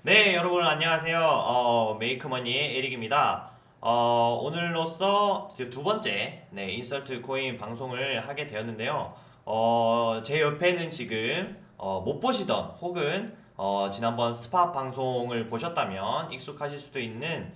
네, 여러분 안녕하세요. 메이크머니의 에릭입니다. 오늘로써 이제 두 번째 인설트 코인 방송을 하게 되었는데요. 제 옆에는 지금 못 보시던 혹은 지난번 스팟 방송을 보셨다면 익숙하실 수도 있는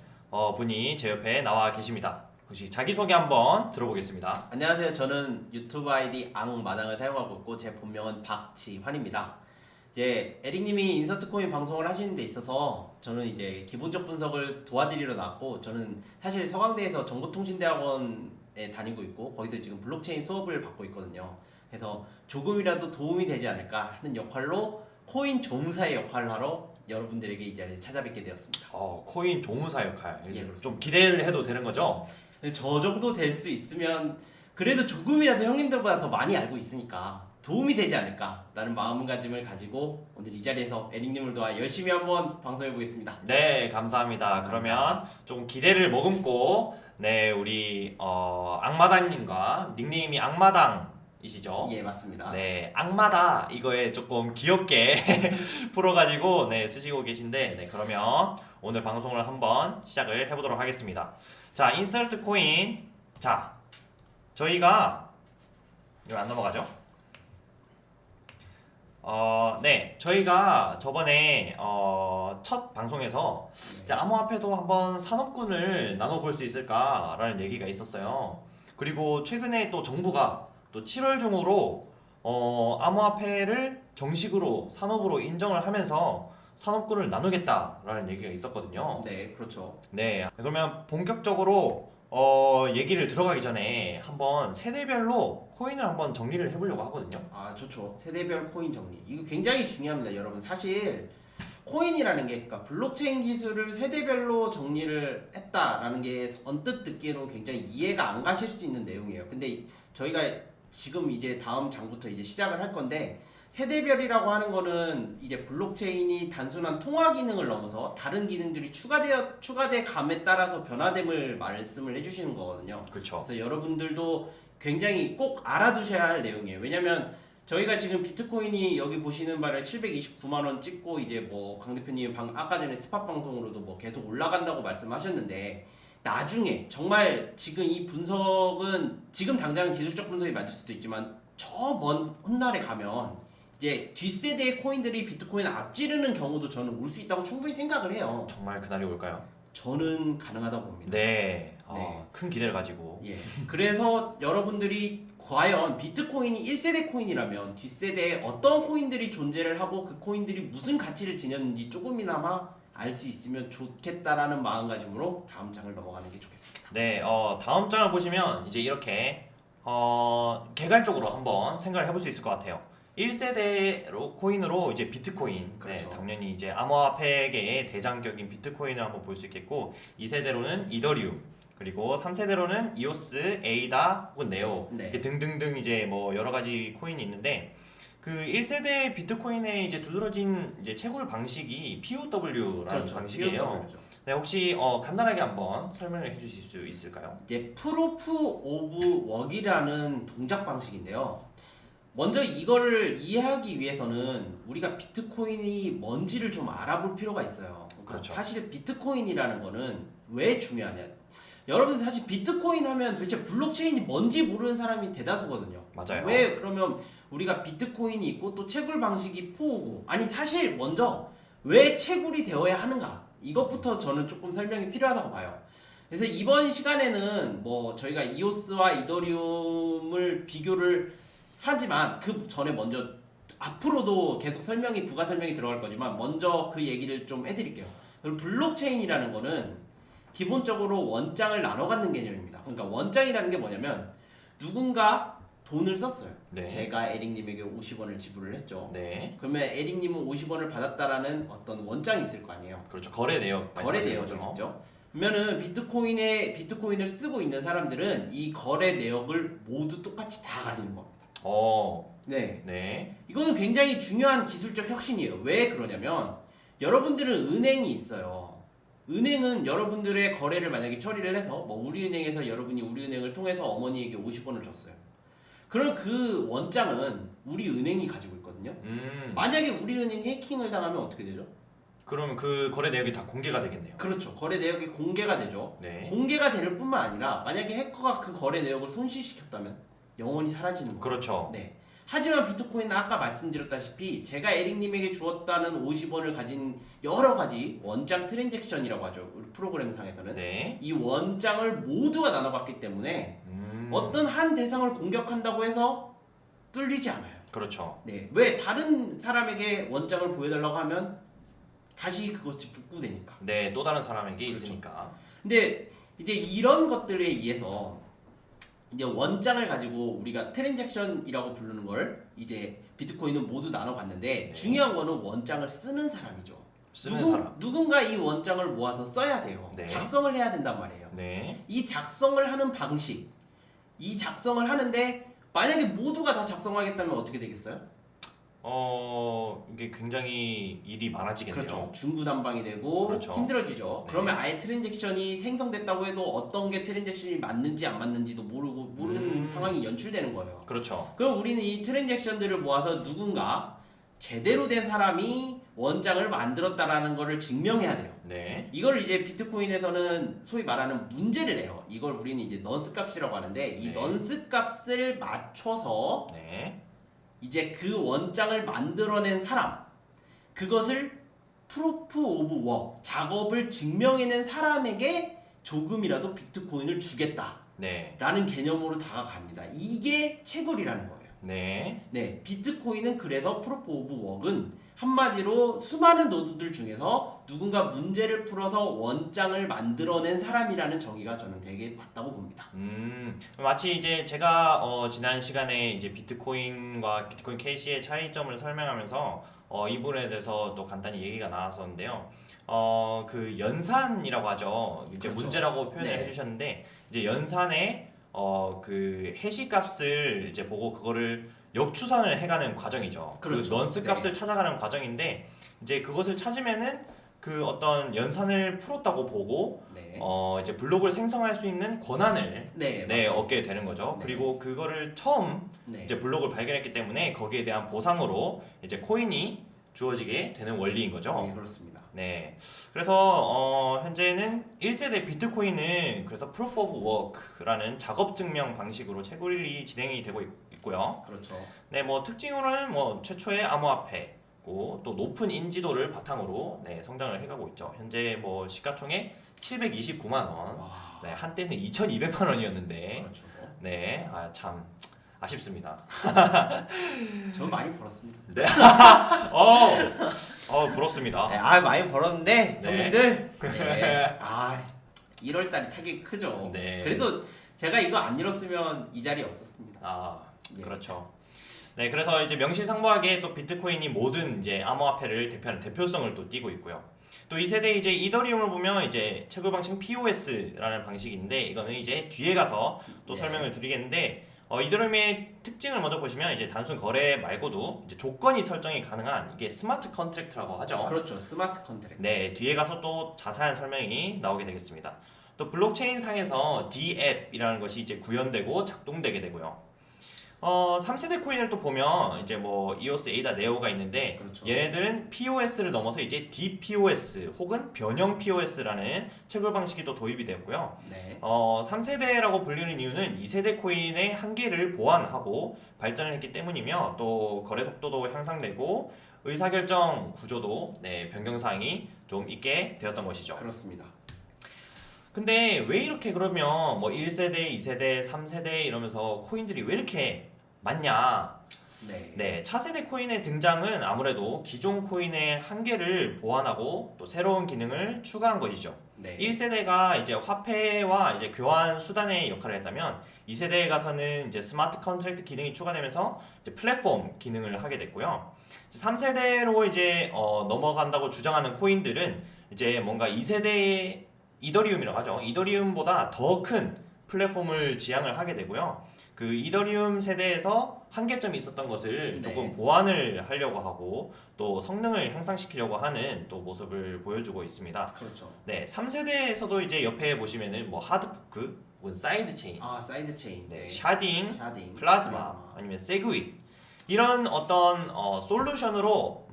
분이 제 옆에 나와 계십니다. 혹시 자기소개 한번 들어보겠습니다. 안녕하세요. 저는 유튜브 아이디 앙마당을 사용하고 있고 제 본명은 박지환입니다. 이제 에릭님이 인서트 코인 방송을 하시는 데 있어서 저는 이제 기본적 분석을 도와드리러 나왔고, 저는 사실 서강대에서 정보통신대학원에 다니고 있고 거기서 지금 블록체인 수업을 받고 있거든요. 그래서 조금이라도 도움이 되지 않을까 하는 역할로 코인 조무사의 역할을 하러 여러분들에게 이 자리에 찾아뵙게 되었습니다. 코인 조무사 역할. 예, 좀 그렇습니다. 기대를 해도 되는 거죠? 저 정도 될 수 있으면 그래도 조금이라도 형님들보다 더 많이 알고 있으니까 도움이 되지 않을까라는 마음가짐을 가지고 오늘 이 자리에서 에릭님을 도와 열심히 한번 방송해 보겠습니다. 네, 감사합니다. 그러면 조금 기대를 머금고 우리 악마당님과 닉네임이 악마당이시죠? 예, 맞습니다. 네, 악마다 이거에 조금 귀엽게 풀어가지고 쓰시고 계신데 그러면 오늘 방송을 한번 시작을 해보도록 하겠습니다. 자, 인설트 코인. 자, 저희가 이거 안 넘어가죠? 저희가 저번에 첫 방송에서 이제 암호화폐도 한번 산업군을 나눠볼 수 있을까라는 얘기가 있었어요. 그리고 최근에 또 정부가 또 7월 중으로 암호화폐를 정식으로 산업으로 인정을 하면서 산업군을 나누겠다라는 얘기가 있었거든요. 네, 그렇죠. 네, 그러면 본격적으로 얘기를 들어가기 전에 한번 세대별로 코인을 한번 정리를 해보려고 하거든요. 아, 좋죠. 세대별 코인 정리. 이거 굉장히 중요합니다, 여러분. 사실 코인이라는 게, 그러니까 블록체인 기술을 세대별로 정리를 했다라는 게 언뜻 듣기에는 굉장히 이해가 안 가실 수 있는 내용이에요. 근데 저희가 지금 이제 다음 장부터 이제 시작을 할 건데, 세대별이라고 하는 거는 이제 블록체인이 단순한 통화 기능을 넘어서 다른 기능들이 추가돼 감에 따라서 변화됨을 말씀을 해주시는 거거든요. 그렇죠. 그래서 여러분들도 굉장히 꼭 알아두셔야 할 내용이에요. 왜냐면 저희가 지금 비트코인이 여기 보시는 바를 729만 원 찍고, 이제 뭐 강 대표님 아까 전에 스팟 방송으로도 뭐 계속 올라간다고 말씀하셨는데, 나중에 정말 지금 이 분석은 지금 당장은 기술적 분석이 맞을 수도 있지만 저 먼 훗날에 가면 이제 뒷세대의 코인들이 비트코인을 앞지르는 경우도 저는 올 수 있다고 충분히 생각을 해요. 정말 그날이 올까요? 저는 가능하다고 봅니다. 네, 네. 큰 기대를 가지고. 예. 그래서 여러분들이 과연 비트코인이 1세대 코인이라면 뒷세대에 어떤 코인들이 존재를 하고 그 코인들이 무슨 가치를 지녔는지 조금이나마 알 수 있으면 좋겠다라는 마음가짐으로 다음 장을 넘어가는 게 좋겠습니다. 네, 다음 장을 보시면 이제 이렇게 개괄적으로 한번 생각을 해볼 수 있을 것 같아요. 1세대로 코인으로 이제 비트코인, 그렇죠. 당연히 이제 암호화폐계의 대장격인 비트코인을 한번 볼 수 있겠고, 2세대로는 이더리움, 그리고 3세대로는 이오스, 에이다 혹은 네오 네. 이렇게 등등등 이제 뭐 여러 가지 코인이 있는데, 그 1세대 비트코인의 이제 두드러진 이제 채굴 방식이 POW라는 그렇죠. 방식이에요. POW죠. 네, 혹시 간단하게 한번 설명을 해주실 수 있을까요? 이제 프로프 오브 웍이라는 동작 방식인데요. 먼저 이거를 이해하기 위해서는 우리가 비트코인이 뭔지를 좀 알아볼 필요가 있어요. 그러니까 그렇죠. 사실 비트코인이라는 거는 왜 중요하냐? 여러분 사실 비트코인 하면 도대체 블록체인이 뭔지 모르는 사람이 대다수거든요. 맞아요. 왜 그러면 우리가 비트코인이 있고 또 채굴 방식이 포오고, 아니 사실 먼저 왜 채굴이 되어야 하는가? 이것부터 저는 조금 설명이 필요하다고 봐요. 그래서 이번 시간에는 뭐 저희가 이오스와 이더리움을 비교를 하지만 그 전에 먼저 앞으로도 계속 부가 설명이 들어갈 거지만 먼저 그 얘기를 좀 해드릴게요. 그리고 블록체인이라는 거는 기본적으로 원장을 나눠 갖는 개념입니다. 그러니까 원장이라는 게 뭐냐면 누군가 돈을 썼어요. 네. 제가 에릭님에게 50원을 지불을 했죠. 네, 그러면 에릭님은 50원을 받았다라는 어떤 원장이 있을 거 아니에요. 그렇죠. 거래 내역. 거래 말씀하시는 내역이 거죠. 있죠. 그러면은 비트코인을 쓰고 있는 사람들은 이 거래 내역을 모두 똑같이 다 가지는 겁니다. 네. 네, 이거는 굉장히 중요한 기술적 혁신이에요. 왜 그러냐면 여러분들은 은행이 있어요. 은행은 여러분들의 거래를 만약에 처리를 해서 뭐 우리은행에서 여러분이 우리은행을 통해서 어머니에게 50원을 줬어요. 그럼 그 원장은 우리은행이 가지고 있거든요. 만약에 우리은행이 해킹을 당하면 어떻게 되죠? 그러면 그 거래 내역이 다 공개가 되겠네요. 그렇죠. 거래 내역이 공개가 되죠. 네. 공개가 될 뿐만 아니라 만약에 해커가 그 거래 내역을 손실시켰다면 영원히 사라지는 거예요. 그렇죠. 네. 하지만 비트코인은 아까 말씀드렸다시피 제가 에릭님에게 주었다는 50원을 가진 여러 가지 원장 트랜잭션이라고 하죠. 우리 프로그램상에서는. 네. 이 원장을 모두가 나눠봤기 때문에 어떤 한 대상을 공격한다고 해서 뚫리지 않아요. 그렇죠. 네. 왜 다른 사람에게 원장을 보여달라고 하면 다시 그것이 복구되니까. 네, 또 다른 사람에게 그렇죠. 있으니까. 근데 이제 이런 것들에 의해서 이제 원장을 가지고 우리가 트랜잭션이라고 부르는 걸 이제 비트코인은 모두 나눠봤는데 네. 중요한 거는 원장을 쓰는 사람이죠. 쓰는 사람. 누군가 이 원장을 모아서 써야 돼요. 네. 작성을 해야 된단 말이에요. 네. 이 작성을 하는 방식, 이 작성을 하는데 만약에 모두가 다 작성하겠다면 어떻게 되겠어요? 이게 굉장히 일이 많아지겠네요. 그렇죠. 중구난방이 되고 그렇죠. 힘들어지죠. 네. 그러면 아예 트랜잭션이 생성됐다고 해도 어떤 게 트랜잭션이 맞는지 안 맞는지도 모르는 상황이 연출되는 거예요. 그렇죠. 그럼 우리는 이 트랜잭션들을 모아서 누군가 제대로 된 사람이 원장을 만들었다라는 것을 증명해야 돼요. 네. 이걸 이제 비트코인에서는 소위 말하는 문제를 내요. 이걸 우리는 이제 넌스 값이라고 하는데 이 네. 넌스 값을 맞춰서 네. 이제 그 원장을 만들어낸 사람, 그것을 프루프 오브 워크, 작업을 증명해낸 사람에게 조금이라도 비트코인을 주겠다라는 네. 개념으로 다가갑니다. 이게 채굴이라는 거예요. 네. 네, 비트코인은 그래서 프루프 오브 워크는 한마디로 수많은 노드들 중에서 누군가 문제를 풀어서 원장을 만들어낸 사람이라는 정의가 저는 되게 맞다고 봅니다. 마치 이제 제가 지난 시간에 이제 비트코인과 비트코인 캐시의 차이점을 설명하면서 이 부분에 대해서 또 간단히 얘기가 나왔었는데요. 그 연산이라고 하죠. 이제 그렇죠. 문제라고 표현을 네. 해주셨는데 이제 연산에 그 해시 값을 이제 보고 그거를 역추산을 해가는 과정이죠. 그렇죠. 그 넌스 네. 값을 찾아가는 과정인데 이제 그것을 찾으면은 그 어떤 연산을 풀었다고 보고 네, 이제 블록을 생성할 수 있는 권한을 네, 네, 맞습니다. 얻게 되는 거죠. 네. 그리고 그거를 처음 네. 이제 블록을 발견했기 때문에 거기에 대한 보상으로 이제 코인이 주어지게 되는 원리인 거죠. 네, 그렇습니다. 네. 그래서 현재는 1세대 비트코인은 그래서 Proof of Work라는 작업 증명 방식으로 채굴이 진행이 되고 있고요. 그렇죠. 네, 뭐 특징으로는 뭐 최초의 암호화폐고 또 높은 인지도를 바탕으로 네, 성장을 해가고 있죠. 현재 뭐 시가총액 729만 원. 와, 네, 한때는 2,200만 원이었는데 그렇죠. 네, 참 아쉽습니다. 저는 많이 벌었습니다. 네. 부럽습니다. 네, 많이 벌었는데 네. 형님들, 네, 1월 달이 타격이 크죠. 네. 그래도 제가 이거 안 잃었으면 이 자리에 없었습니다. 예. 그렇죠. 네, 그래서 이제 명실상부하게 또 비트코인이 모든 이제 암호화폐를 대표하는 대표성을 또 띠고 있고요. 또 이 세대 이제 이더리움을 보면 이제 채굴 방식 POS라는 방식인데 이거는 이제 뒤에 가서 또 네. 설명을 드리겠는데 이더리움의 특징을 먼저 보시면 이제 단순 거래 말고도 이제 조건이 설정이 가능한 이게 스마트 컨트랙트라고 하죠. 그렇죠. 스마트 컨트랙트. 네, 뒤에 가서 또 자세한 설명이 나오게 되겠습니다. 또 블록체인 상에서 DApp이라는 것이 이제 구현되고 작동되게 되고요. 3세대 코인을 또 보면 이제 뭐 EOS, ADA, 네오가 있는데 그렇죠. 얘네들은 POS를 넘어서 이제 DPoS 혹은 변형 POS라는 채굴 방식이 또 도입이 되었고요. 네. 3세대라고 불리는 이유는 2세대 코인의 한계를 보완하고 발전을 했기 때문이며 또 거래 속도도 향상되고 의사결정 구조도 네, 변경사항이 좀 있게 되었던 것이죠. 그렇습니다. 근데 왜 이렇게 그러면 뭐 1세대, 2세대, 3세대 이러면서 코인들이 왜 이렇게 많냐? 네. 네, 차세대 코인의 등장은 아무래도 기존 코인의 한계를 보완하고 또 새로운 기능을 추가한 것이죠. 네. 1세대가 이제 화폐와 이제 교환 수단의 역할을 했다면 2세대에 가서는 이제 스마트 컨트랙트 기능이 추가되면서 이제 플랫폼 기능을 하게 됐고요. 3세대로 이제 넘어간다고 주장하는 코인들은 이제 뭔가 2세대의 이더리움이라고 하죠. 이더리움보다 더 큰 플랫폼을 지향을 하게 되고요. 그 이더리움 세대에서 한계점이 있었던 것을 조금 네. 보완을 하려고 하고 또 성능을 향상시키려고 하는 또 모습을 보여주고 있습니다. 그렇죠. 네, 3세대에서도 이제 옆에 보시면은 뭐 하드포크 혹은 사이드 체인, 사이드 체인. 네, 샤딩, 샤딩. 플라즈마 아니면 세그윗 이런 어떤 솔루션으로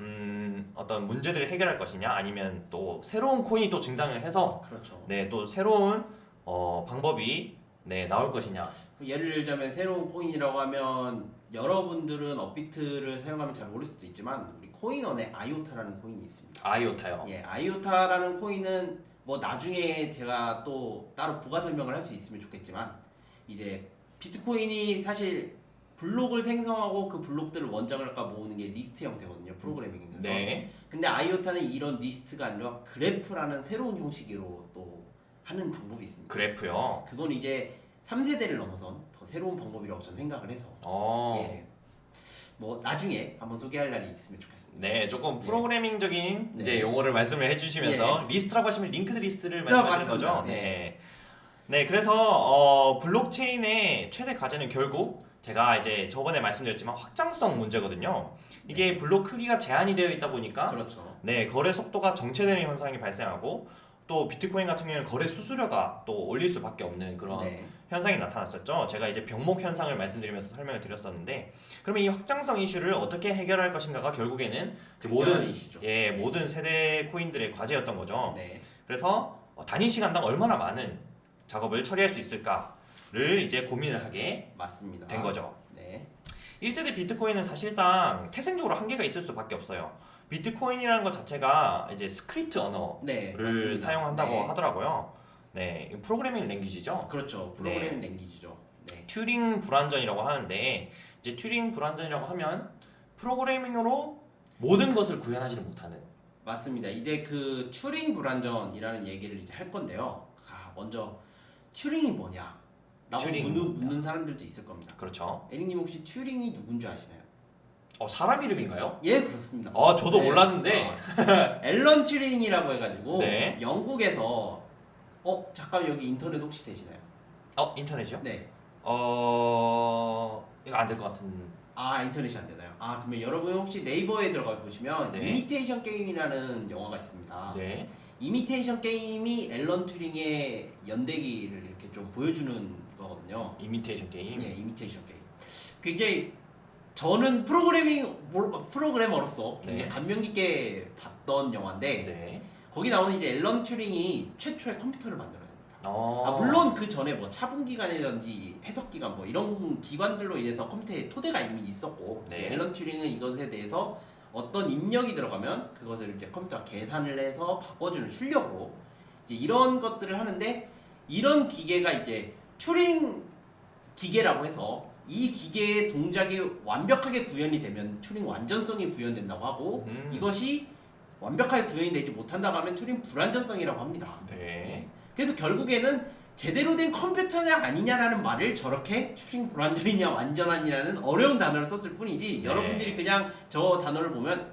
어떤 문제들을 해결할 것이냐, 아니면 또 새로운 코인이 또 증장을 해서 그렇죠. 네, 또 새로운 방법이 네, 나올 것이냐. 예를 들자면 새로운 코인이라고 하면 여러분들은 업비트를 사용하면 잘 모를 수도 있지만 우리 코인원에 아이오타라는 코인이 있습니다. 아이오타요. 예, 아이오타라는 코인은 뭐 나중에 제가 또 따로 부가 설명을 할 수 있으면 좋겠지만 이제 비트코인이 사실 블록을 생성하고 그 블록들을 원작을 갖다 모으는 게 리스트 형태거든요. 프로그래밍에서. 네. 근데 아이오타는 이런 리스트가 아니라 그래프라는 새로운 형식으로 또 하는 방법이 있습니다. 그래프요. 그건 이제 3세대를 넘어선 더 새로운 방법이라고 저는 생각을 해서 예. 뭐 나중에 한번 소개할 날이 있으면 좋겠습니다. 네, 조금 프로그래밍적인 네. 이제 용어를 말씀을 해주시면서 리스트라고 하시면 링크드 리스트를 말씀하시는 거죠. 네. 네, 그래서 블록체인의 최대 과제는 결국 제가 이제 저번에 말씀드렸지만 확장성 문제거든요. 이게 블록 크기가 제한이 되어 있다 보니까 그렇죠. 네, 거래 속도가 정체되는 현상이 발생하고 또 비트코인 같은 경우에는 거래 수수료가 또 올릴 수밖에 없는 그런 현상이 나타났었죠. 제가 이제 병목 현상을 말씀드리면서 설명을 드렸었는데, 그러면 이 확장성 이슈를 어떻게 해결할 것인가가 결국에는 모든 이슈죠. 모든 세대 코인들의 과제였던 거죠. 네. 그래서 단위 시간당 얼마나 많은 작업을 처리할 수 있을까를 이제 고민을 하게 맞습니다. 된 거죠. 네. 1세대 비트코인은 사실상 태생적으로 한계가 있을 수밖에 없어요. 비트코인이라는 것 자체가 이제 스크립트 언어를 맞습니다. 사용한다고 하더라고요. 네, 이거 프로그래밍 랭귀지죠. 그렇죠. 프로그래밍 랭귀지죠. 네. 튜링 불완전이라고 하는데, 이제 튜링 불완전이라고 하면 프로그래밍으로 모든 것을 구현하지는 못하는. 맞습니다. 이제 그 튜링 불완전이라는 얘기를 이제 할 건데요. 먼저 튜링이 뭐냐? 라고 묻는 사람들도 있을 겁니다. 그렇죠. 에릭님 혹시 튜링이 누군지 아시나요? 사람 이름인가요? 예, 그렇습니다. 저도 몰랐는데. 앨런 튜링이라고 해가지고 네. 영국에서 잠깐 여기 인터넷 혹시 되시나요? 인터넷이요? 네. 이거 안 될 것 같은. 인터넷이 안 되나요? 그러면 여러분 혹시 네이버에 들어가 보시면 네. 이미테이션 게임이라는 영화가 있습니다. 네. 이미테이션 게임이 앨런 튜링의 연대기를 이렇게 좀 보여주는 거거든요. 이미테이션 게임. 네, 이미테이션 게임. 굉장히 저는 프로그래머로서 굉장히 감명 깊게 봤던 영화인데 네. 거기 나오는 이제 앨런 튜링이 최초의 컴퓨터를 만들어냅니다. 물론 그 전에 뭐 차분기관이라든지 해석기관 뭐 이런 기관들로 인해서 컴퓨터에 토대가 이미 있었고 네. 이제 앨런 튜링은 이것에 대해서 어떤 입력이 들어가면 그것을 이제 컴퓨터가 계산을 해서 바꿔주는 출력으로 이제 이런 것들을 하는데, 이런 기계가 이제 튜링 기계라고 해서 이 기계의 동작이 완벽하게 구현이 되면 튜링 완전성이 구현된다고 하고 이것이 완벽하게 구현이 되지 못한다고 하면 튜링 불완전성이라고 합니다. 네. 그래서 결국에는 제대로 된 컴퓨터냐 아니냐라는 말을 저렇게 튜링 불완전이냐 완전하냐는 어려운 단어를 썼을 뿐이지 여러분들이 그냥 저 단어를 보면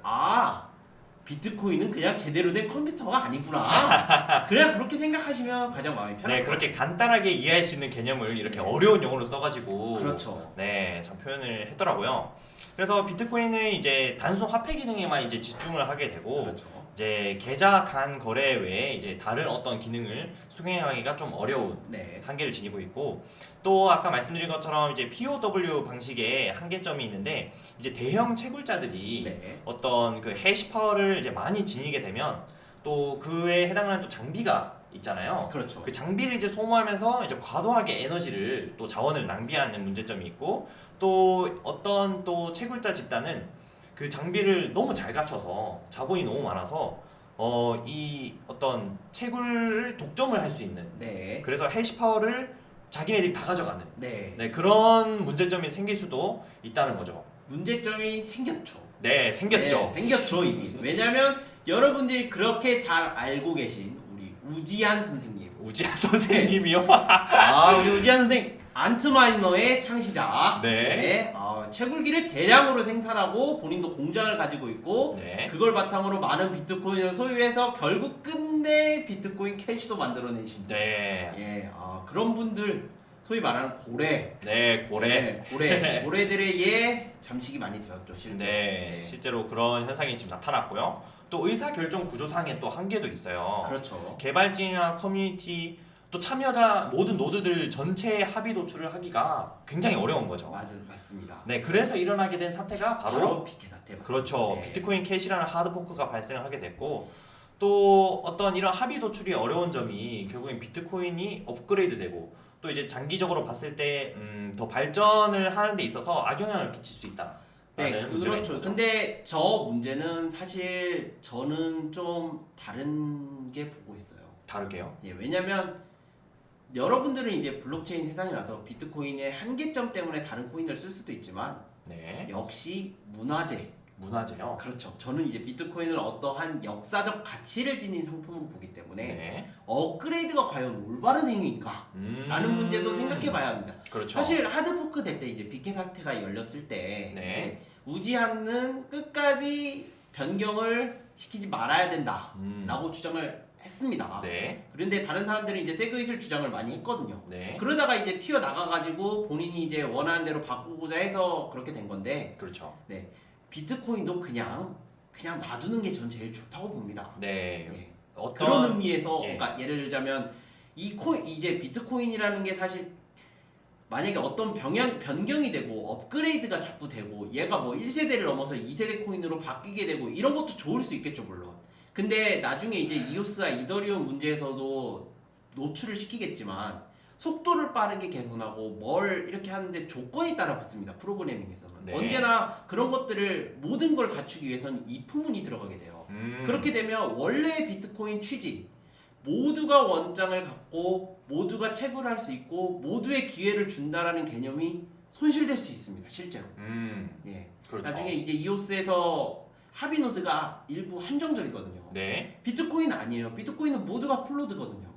비트코인은 그냥 제대로 된 컴퓨터가 아니구나. 그냥 그렇게 생각하시면 가장 마음이 편할 네, 것 그렇게 같습니다. 간단하게 이해할 수 있는 개념을 이렇게 어려운 용어로 써가지고 그렇죠. 네, 참 표현을 했더라고요. 그래서 비트코인은 이제 단순 화폐 기능에만 이제 집중을 하게 되고 그렇죠. 이제 계좌 간 거래 외에 이제 다른 어떤 기능을 수행하기가 좀 어려운 네. 한계를 지니고 있고, 또 아까 말씀드린 것처럼 이제 POW 방식의 한계점이 있는데, 이제 대형 채굴자들이 네. 어떤 그 해시 파워를 이제 많이 지니게 되면 또 그에 해당하는 또 장비가 있잖아요. 그렇죠. 그 장비를 이제 소모하면서 이제 과도하게 에너지를 또 자원을 낭비하는 문제점이 있고, 또 어떤 또 채굴자 집단은 그 장비를 너무 잘 갖춰서 자본이 너무 많아서 이 어떤 채굴을 독점을 할 수 있는, 네. 그래서 해시 파워를 자기네들이 다 가져가는 네. 그런 문제점이 생길 수도 있다는 거죠. 문제점이 생겼죠. 네, 생겼죠. 네, 생겼죠 이미. 왜냐면 여러분들이 그렇게 잘 알고 계신 우리 우지한 선생님. 우지한 선생님이요? 우리 우지한 선생 안트마이너의 창시자. 네. 채굴기를 대량으로 생산하고 본인도 공장을 가지고 있고 네. 그걸 바탕으로 많은 비트코인을 소유해서 결국 끝내 비트코인 캐시도 만들어내신 분. 네. 예, 그런 분들 소위 말하는 고래. 네, 고래. 네, 고래들의 잠식이 많이 되었죠, 실제. 네, 실제로 그런 현상이 지금 나타났고요. 또 의사 결정 구조상의 또 한계도 있어요. 그렇죠. 개발진이나 커뮤니티 또 참여자 모든 노드들 전체 합의 도출을 하기가 굉장히 어려운 거죠. 맞습니다. 네, 그래서 일어나게 된 사태가 바로 비케 사태 맞습니다. 그렇죠. 네. 비트코인 캐시라는 하드포크가 발생을 하게 됐고 또 어떤 이런 합의 도출이 어려운 점이 결국엔 비트코인이 업그레이드되고 또 이제 장기적으로 봤을 때 더 발전을 하는 데 있어서 악영향을 끼칠 수 있다. 네, 그렇죠. 근데 저 문제는 사실 저는 좀 다른 게 보고 있어요. 다르게요? 예, 왜냐면 여러분들은 이제 블록체인 세상에 와서 비트코인의 한계점 때문에 다른 코인을 쓸 수도 있지만 네. 역시 문화재. 문화재요. 그렇죠. 저는 이제 비트코인을 어떠한 역사적 가치를 지닌 상품으로 보기 때문에 네. 업그레이드가 과연 올바른 행위인가? 라는 문제도 생각해 봐야 합니다. 그렇죠. 사실 하드포크 될 때 이제 비케 사태가 열렸을 때 네. 이제 우지한는 끝까지 변경을 시키지 말아야 된다라고 주장을 했습니다. 네. 그런데 다른 사람들은 이제 세그잇을 주장을 많이 했거든요. 네. 그러다가 이제 튀어 나가가지고 본인이 이제 원하는 대로 바꾸고자 해서 그렇게 된 건데 그렇죠. 비트코인도 그냥 놔두는 게 전 제일 좋다고 봅니다. 네. 예. 어떤 그런 의미에서 예. 그러니까 예를 들자면 이제 비트코인이라는 게 사실 만약에 어떤 변경이 되고 업그레이드가 자꾸 되고 얘가 뭐 1세대를 넘어서 2세대 코인으로 바뀌게 되고 이런 것도 좋을 수 있겠죠 물론. 근데 나중에 이제 이오스와 이더리움 문제에서도 노출을 시키겠지만 속도를 빠르게 개선하고 뭘 이렇게 하는데 조건이 따라 붙습니다. 프로그래밍에서는. 네. 언제나 그런 것들을 모든 걸 갖추기 위해서는 이 품문이 들어가게 돼요. 그렇게 되면 원래의 비트코인 취지 모두가 원장을 갖고 모두가 채굴할 수 있고 모두의 기회를 준다라는 개념이 손실될 수 있습니다. 실제로. 예. 그렇죠. 나중에 이제 이오스에서 합의 노드가 일부 한정적이거든요. 네. 비트코인 아니에요. 비트코인은 모두가 풀로드거든요.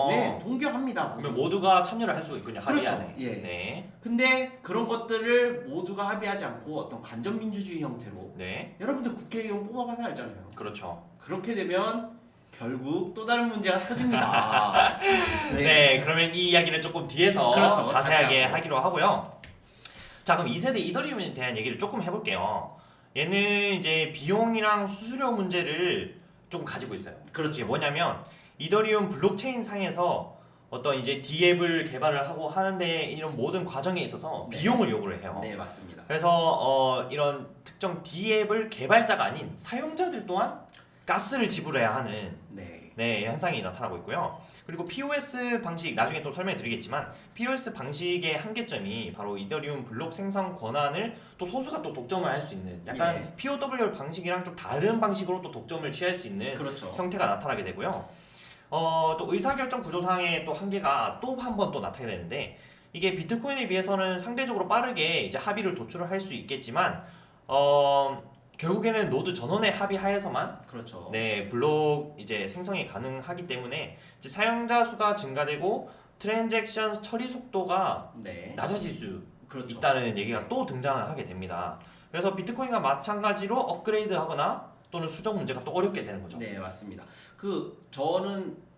네, 동경합니다. 그러면 모두가 참여를 할 수 있군요. 합의 그렇죠. 안에. 예. 네. 근데 그런 것들을 모두가 합의하지 않고 어떤 간접민주주의 형태로 네. 여러분들 국회의원 뽑아봐서 알잖아요. 그렇죠. 그렇게 되면 결국 또 다른 문제가 터집니다. 네. 그러면 이 이야기는 조금 뒤에서 그렇죠. 자세하게 다시 하기로 하고요. 자, 그럼 2세대 이더리움에 대한 얘기를 조금 해볼게요. 얘는 이제 비용이랑 수수료 문제를 좀 가지고 있어요. 그렇죠. 이게 뭐냐면 이더리움 블록체인 상에서 어떤 이제 D앱을 개발을 하고 하는데 이런 모든 과정에 있어서 네. 비용을 요구를 해요. 네, 맞습니다. 그래서 이런 특정 D앱을 개발자가 아닌 사용자들 또한 가스를 지불해야 하는 네. 현상이 나타나고 있고요. 그리고 POS 방식 나중에 또 설명드리겠지만 POS 방식의 한계점이 바로 이더리움 블록 생성 권한을 또 소수가 또 독점을 할 수 있는 약간 예. POW 방식이랑 좀 다른 방식으로 또 독점을 취할 수 있는 그렇죠. 형태가 나타나게 되고요. 또 의사결정 구조상의 또 한계가 또 한 번 또 나타나게 되는데 이게 비트코인에 비해서는 상대적으로 빠르게 이제 합의를 도출을 할 수 있겠지만 결국에는 노드 전원의 합의하에서만 그렇죠. 네 블록 이제 생성이 가능하기 때문에 이제 사용자 수가 증가되고 트랜잭션 처리 속도가 네. 낮아질 수 그렇죠. 있다는 얘기가 또 등장을 하게 됩니다. 그래서 비트코인과 마찬가지로 업그레이드하거나 또는 수정 문제가 또 어렵게 되는 거죠. 네, 맞습니다. 저는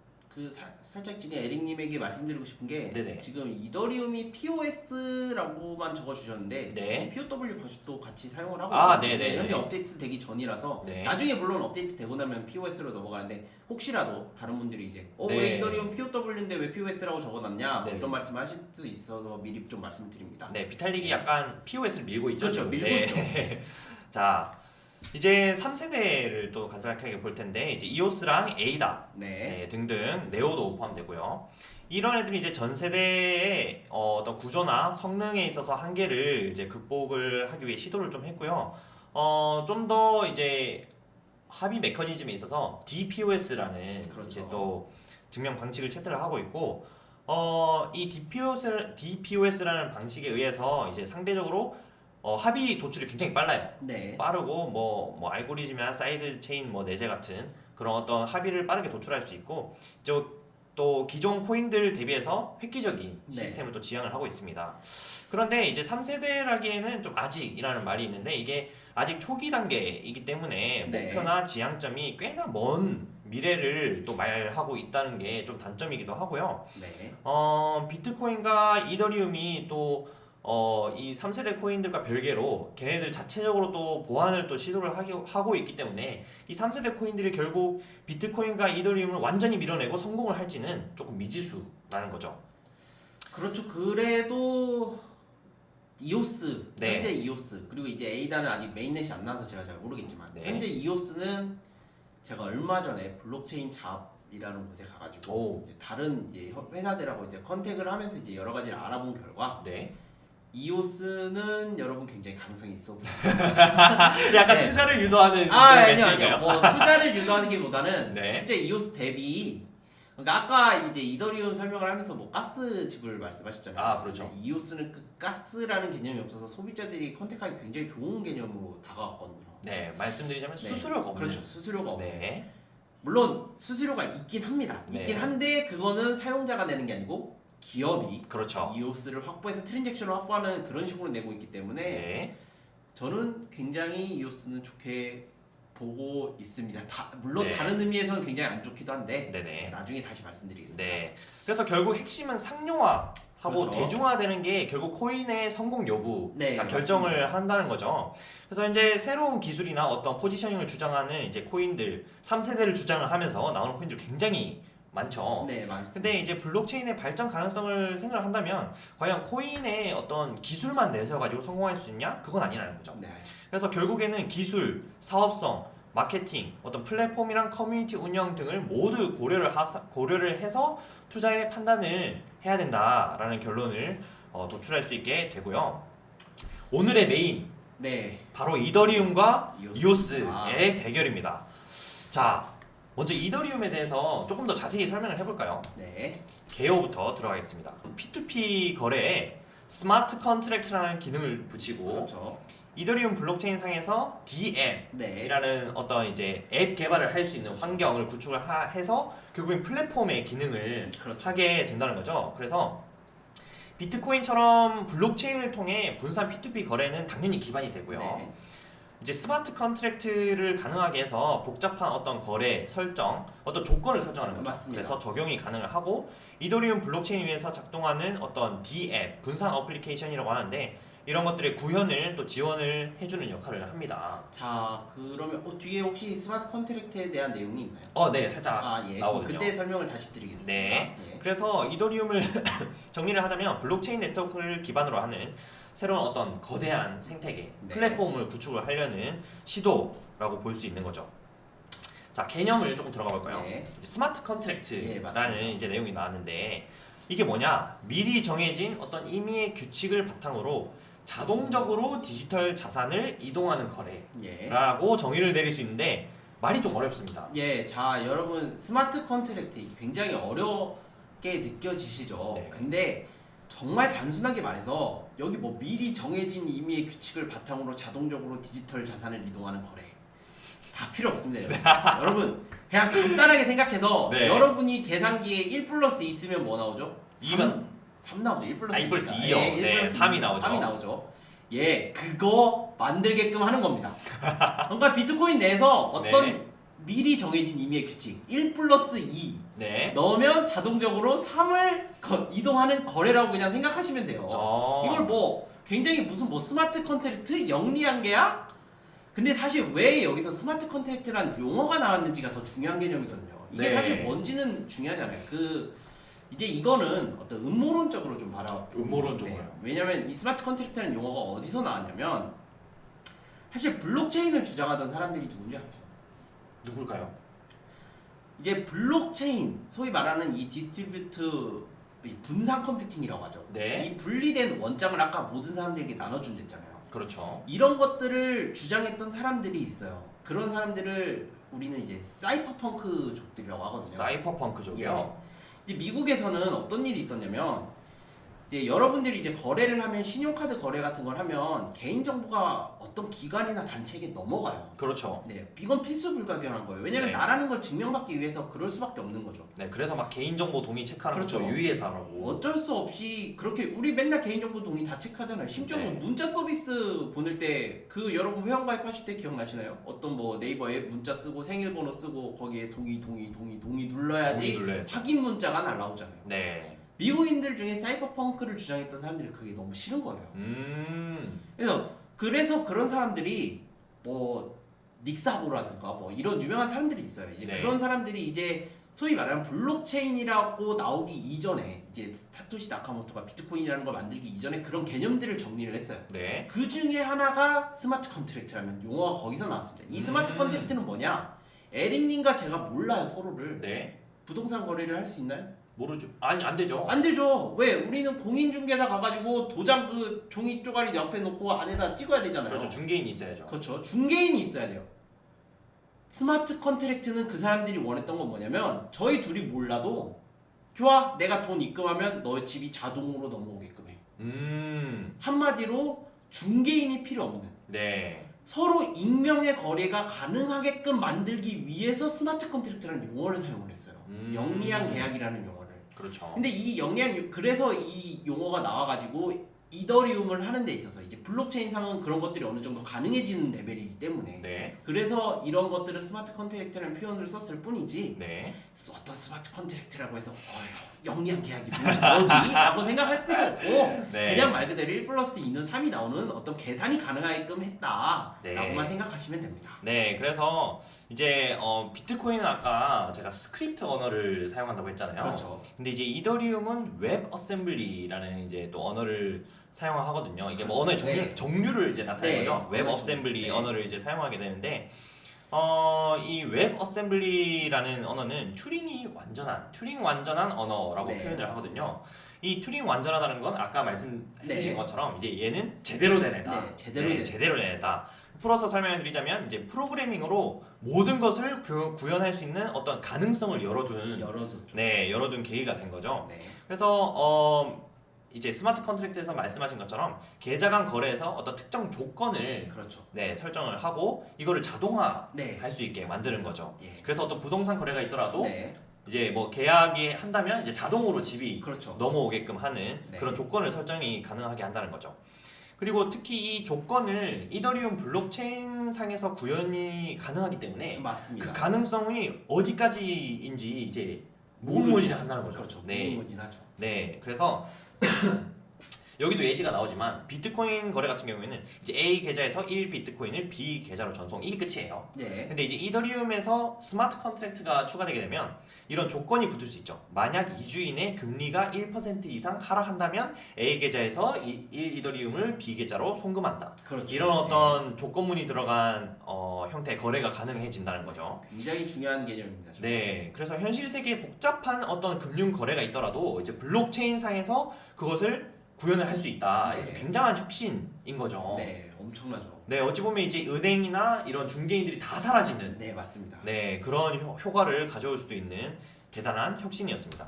살짝 지금 에릭님에게 말씀드리고 싶은 게 네네. 지금 이더리움이 POS라고만 적어주셨는데 네. POW 방식도 같이 사용을 하고 네네. 현재 업데이트 되기 전이라서 네. 나중에 물론 업데이트 되고 나면 POS로 넘어가는데 혹시라도 다른 분들이 이제 네. 왜 이더리움 POW인데 왜 POS라고 적어놨냐 뭐 네네. 이런 말씀하실 수 있어서 미리 좀 말씀드립니다. 네, 비탈릭이 약간 POS를 밀고 있죠. 그렇죠, 밀고 네. 있죠. 자, 이제 3세대를 또 간단하게 볼 텐데 이제 이오스랑 에이다 네. 등등 네오도 포함되고요. 이런 애들이 이제 전 세대의 어떤 구조나 성능에 있어서 한계를 이제 극복을 하기 위해 시도를 좀 했고요. 좀 더 이제 합의 메커니즘에 있어서 DPoS라는 그렇죠. 이제 또 증명 방식을 채택을 하고 있고 이 DPoS라는 방식에 의해서 이제 상대적으로 합의 도출이 굉장히 빨라요. 네. 빠르고 뭐 알고리즘이나 사이드 체인 뭐 내재 같은 그런 어떤 합의를 빠르게 도출할 수 있고 또 기존 코인들 대비해서 획기적인 네. 시스템을 또 지향을 하고 있습니다. 그런데 이제 3세대라기에는 좀 아직이라는 말이 있는데 이게 아직 초기 단계이기 때문에 네. 목표나 지향점이 꽤나 먼 미래를 또 말하고 있다는 게 좀 단점이기도 하고요. 네. 비트코인과 이더리움이 또 이 3세대 코인들과 별개로 걔네들 자체적으로 또 보안을 또 시도를 하고 있기 때문에 이 3세대 코인들이 결국 비트코인과 이더리움을 완전히 밀어내고 성공을 할지는 조금 미지수라는 거죠. 그렇죠. 그래도 이오스, 네. 현재 이오스, 그리고 이제 에이다는 아직 메인넷이 안 나와서 제가 잘 모르겠지만 네. 현재 이오스는 제가 얼마 전에 블록체인 잡이라는 곳에 가가지고 오. 이제 다른 이제 회사들하고 이제 컨택을 하면서 이제 여러 가지를 알아본 결과 네. 이오스는 여러분 굉장히 가능성이 있어 보여요. 약간 네. 투자를 유도하는 아니요. 멘트인가요? 뭐 투자를 유도하기보다는 네. 실제 이오스 대비, 그러니까 아까 이제 이더리움 설명을 하면서 뭐 가스 칩을 말씀하셨잖아요. 아, 그렇죠. 근데 이오스는 그 가스라는 개념이 없어서 소비자들이 컨택하기 굉장히 좋은 개념으로 다가왔거든요. 네, 말씀드리자면 네. 수수료가 없는. 그렇죠. 수수료가 없는. 네. 물론 수수료가 있긴 합니다. 네. 있긴 한데 그거는 사용자가 내는 게 아니고 기업이 그렇죠. 이오스를 확보해서 트랜잭션을 확보하는 그런 식으로 내고 있기 때문에 네. 저는 굉장히 이오스는 좋게 보고 있습니다. 물론 네. 다른 의미에서는 굉장히 안 좋기도 한데 네네. 나중에 다시 말씀드리겠습니다. 네. 그래서 결국 핵심은 상용화하고 그렇죠. 대중화되는 게 결국 코인의 성공 여부가 네, 결정을 맞습니다. 한다는 거죠. 그래서 이제 새로운 기술이나 어떤 포지셔닝을 주장하는 이제 코인들 3세대를 주장을 하면서 나오는 코인들 굉장히 많죠. 네, 많습니다. 근데 이제 블록체인의 발전 가능성을 생각을 한다면 과연 코인의 어떤 기술만 내세워가지고 성공할 수 있냐? 그건 아니라는 거죠. 네. 그래서 결국에는 기술, 사업성, 마케팅, 어떤 플랫폼이랑 커뮤니티 운영 등을 모두 고려를 해서 투자의 판단을 해야 된다라는 결론을 도출할 수 있게 되고요. 오늘의 메인 네. 바로 이더리움과 이오스. 이오스의 대결입니다. 자, 먼저 이더리움에 대해서 조금 더 자세히 설명을 해볼까요? 네. 개요부터 들어가겠습니다. P2P 거래에 스마트 컨트랙트라는 기능을 붙이고 그렇죠. 이더리움 블록체인 상에서 네. DM이라는 어떤 이제 앱 개발을 할 수 있는 환경을 구축을 해서 결국엔 플랫폼의 기능을 그렇죠. 하게 된다는 거죠. 그래서 비트코인처럼 블록체인을 통해 분산 P2P 거래는 당연히 기반이 되고요. 네. 이제 스마트 컨트랙트를 가능하게 해서 복잡한 어떤 거래 설정, 어떤 조건을 설정하는 거죠. 맞습니다. 그래서 적용이 가능을 하고 이더리움 블록체인 위에서 작동하는 어떤 DM, 분산 어플리케이션이라고 하는데 이런 것들의 구현을 또 지원을 해주는 역할을 합니다. 자, 그러면 뒤에 혹시 스마트 컨트랙트에 대한 내용이 있나요? 네, 살짝 예. 나오거든요. 그때 설명을 다시 드리겠습니다. 네. 예. 그래서 이더리움을 정리를 하자면 블록체인 네트워크를 기반으로 하는 새로운 어떤 거대한 생태계, 네. 플랫폼을 구축을 하려는 시도라고 볼 수 있는 거죠. 자, 개념을 조금 들어가 볼까요? 네. 이제 스마트 예, 컨트랙트라는 맞습니다. 이제 내용이 나왔는데 이게 뭐냐? 미리 정해진 어떤 임의의 규칙을 바탕으로 자동적으로 디지털 자산을 이동하는 거래라고 예. 정의를 내릴 수 있는데 말이 좀 어렵습니다. 예, 자 여러분 스마트 컨트랙트 굉장히 어렵게 느껴지시죠? 네. 근데 정말 단순하게 말해서 여기 뭐 미리 정해진 임의의 규칙을 바탕으로 자동적으로 디지털 자산을 이동하는 거래 다 필요 없습니다. 여러분 그냥 간단하게 생각해서 네. 여러분이 계산기에 1 플러스 2 쓰면 뭐 나오죠? 2가 3 나오죠. 1 플러스 1 플러스 2요. 2요. 네, 3이 나오죠. 3이 나오죠. 예, 그거 만들게끔 하는 겁니다. 그러니까 비트코인 내에서 어떤 네. 미리 정해진 임의의 규칙 1 플러스 2 네. 넣으면 자동적으로 3을 이동하는 거래라고 그냥 생각하시면 돼요. 이걸 뭐 굉장히 무슨 뭐 스마트 컨트랙트 영리한 게야? 근데 사실 왜 여기서 스마트 컨트랙트란 용어가 나왔는지가 더 중요한 개념이거든요. 이게 네. 사실 뭔지는 중요하잖아요. 이제 이거는 어떤 음모론적으로 좀 음모론적으로요? 네. 왜냐면 이 스마트 컨트랙트라는 용어가 어디서 나왔냐면 사실 블록체인을 주장하던 사람들이 누군지 아세요? 누굴까요? 이제 블록체인, 소위 말하는 이 디스트리뷰트 이 분산 컴퓨팅이라고 하죠. 네. 이 분리된 원장을 아까 모든 사람들에게 나눠준댔잖아요. 그렇죠. 이런 것들을 주장했던 사람들이 있어요. 그런 사람들을 우리는 이제 사이퍼펑크족들이라고 하거든요. 사이퍼펑크족이요. 이제 미국에서는 어떤 일이 있었냐면 이제 여러분들이 이제 거래를 하면 신용카드 거래 같은 걸 하면 개인정보가 어떤 기관이나 단체에게 넘어가요. 그렇죠. 네, 이건 필수 불가결한 거예요. 왜냐면 네. 나라는 걸 증명받기 위해서 그럴 수밖에 없는 거죠. 네, 그래서 막 개인정보 동의 체크하는 그렇죠. 것도 유의해서 하라고. 어쩔 수 없이 그렇게 우리 맨날 개인정보 동의 다 체크하잖아요. 심지어 네. 뭐 문자 서비스 보낼 때 그 여러분 회원가입하실 때 기억나시나요? 어떤 뭐 네이버 앱 문자 쓰고 생일번호 쓰고 거기에 동의 눌러야지 동의 눌러야죠. 확인 문자가 날라오잖아요. 네. 미국인들 중에 사이버펑크를 주장했던 사람들이 그게 너무 싫은 거예요. 그래서 그런 사람들이 뭐 닉사고라든가 뭐 이런 유명한 사람들이 있어요. 이제 네. 그런 사람들이 이제 소위 말하는 블록체인이라고 나오기 이전에 이제 사토시 나카모토가 비트코인이라는 걸 만들기 이전에 그런 개념들을 정리를 했어요. 네. 그 중에 하나가 스마트 컨트랙트라는 용어가 거기서 나왔습니다. 이 스마트 컨트랙트는 뭐냐? 에릭님과 제가 몰라요, 서로를. 네. 부동산 거래를 할 수 있나요? 모르죠. 아니 안 되죠. 안 되죠. 왜? 우리는 공인중개사 가가지고 도장 그 종이 쪼가리 옆에 놓고 안에다 찍어야 되잖아요. 그렇죠. 중개인이 있어야죠. 그렇죠. 중개인이 있어야 돼요. 스마트 컨트랙트는 그 사람들이 원했던 건 뭐냐면 저희 둘이 몰라도 좋아, 내가 돈 입금하면 너 집이 자동으로 넘어오게끔 해. 한마디로 중개인이 필요 없는, 네. 서로 익명의 거래가 가능하게끔 만들기 위해서 스마트 컨트랙트라는 용어를 사용을 했어요. 영리한 계약이라는 용어를. 그렇죠. 근데 이 그래서 이 용어가 나와가지고 이더리움을 하는 데 있어서 이제 블록체인상은 그런 것들이 어느 정도 가능해지는 레벨이기 때문에 네. 그래서 이런 것들을 스마트 컨트랙트라는 표현을 썼을 뿐이지 네. 어떤 스마트 컨트랙트라고 해서 영리한 계약이 뭐지? 라고 생각할 필요 없고 네. 그냥 말 그대로 1+2는 3이 나오는 어떤 계산이 가능하게끔 했다 네. 라고만 생각하시면 됩니다. 네, 그래서 이제 비트코인은 아까 제가 스크립트 언어를 사용한다고 했잖아요. 그렇죠. 근데 이제 이더리움은 웹 어셈블리라는 이제 또 언어를 사용하거든요. 이게 뭐 언어의 네. 종류를 이제 나타내는 네. 거죠. 웹 그렇죠. 어셈블리 네. 언어를 이제 사용하게 되는데 이 웹 어셈블리라는 언어는 튜링 완전한 언어라고 네, 표현을 맞습니다. 하거든요. 이 튜링 완전하다는 건 아까 말씀해 네. 주신 것처럼 이제 얘는 제대로 된 애다. 네, 제대로 된 애다. 풀어서 설명해 드리자면 이제 프로그래밍으로 모든 것을 구현할 수 있는 어떤 가능성을 열어줬죠. 열어둔 계기가 된 거죠. 네. 그래서 이제 스마트 컨트랙트에서 말씀하신 것처럼 계좌 간 거래에서 어떤 특정 조건을 그렇죠. 설정을 하고 이거를 자동화할 네. 수 있게 맞습니다. 만드는 거죠. 예. 그래서 어떤 부동산 거래가 있더라도 네. 이제 뭐 계약이 한다면 이제 자동으로 집이 그렇죠. 넘어오게끔 하는 네. 그런 조건을 설정이 가능하게 한다는 거죠. 그리고 특히 이 조건을 이더리움 블록체인 상에서 구현이 가능하기 때문에 맞습니다. 그 가능성이 어디까지인지 이제 무궁무진한다는 거죠. 그렇죠. 네. 무궁무진하죠. 네. 그래서 여기도 예시가 나오지만 비트코인 거래 같은 경우에는 이제 A 계좌에서 1 비트코인을 B 계좌로 전송, 이게 끝이에요. 네. 근데 이제 이더리움에서 스마트 컨트랙트가 추가되게 되면 이런 조건이 붙을 수 있죠. 만약 2주 이내 금리가 1% 이상 하락한다면 A 계좌에서 1 이더리움을 B 계좌로 송금한다. 그렇죠. 이런 어떤 조건문이 들어간 형태의 거래가 가능해진다는 거죠. 굉장히 중요한 개념입니다. 네, 그래서 현실 세계에 복잡한 어떤 금융 거래가 있더라도 이제 블록체인 상에서 그것을 구현을 할 수 있다. 네. 그래서 굉장한 혁신인 거죠. 네, 엄청나죠. 네, 어찌 보면 이제 은행이나 이런 중개인들이 다 사라지는 네, 맞습니다. 네, 그런 효과를 가져올 수도 있는 대단한 혁신이었습니다.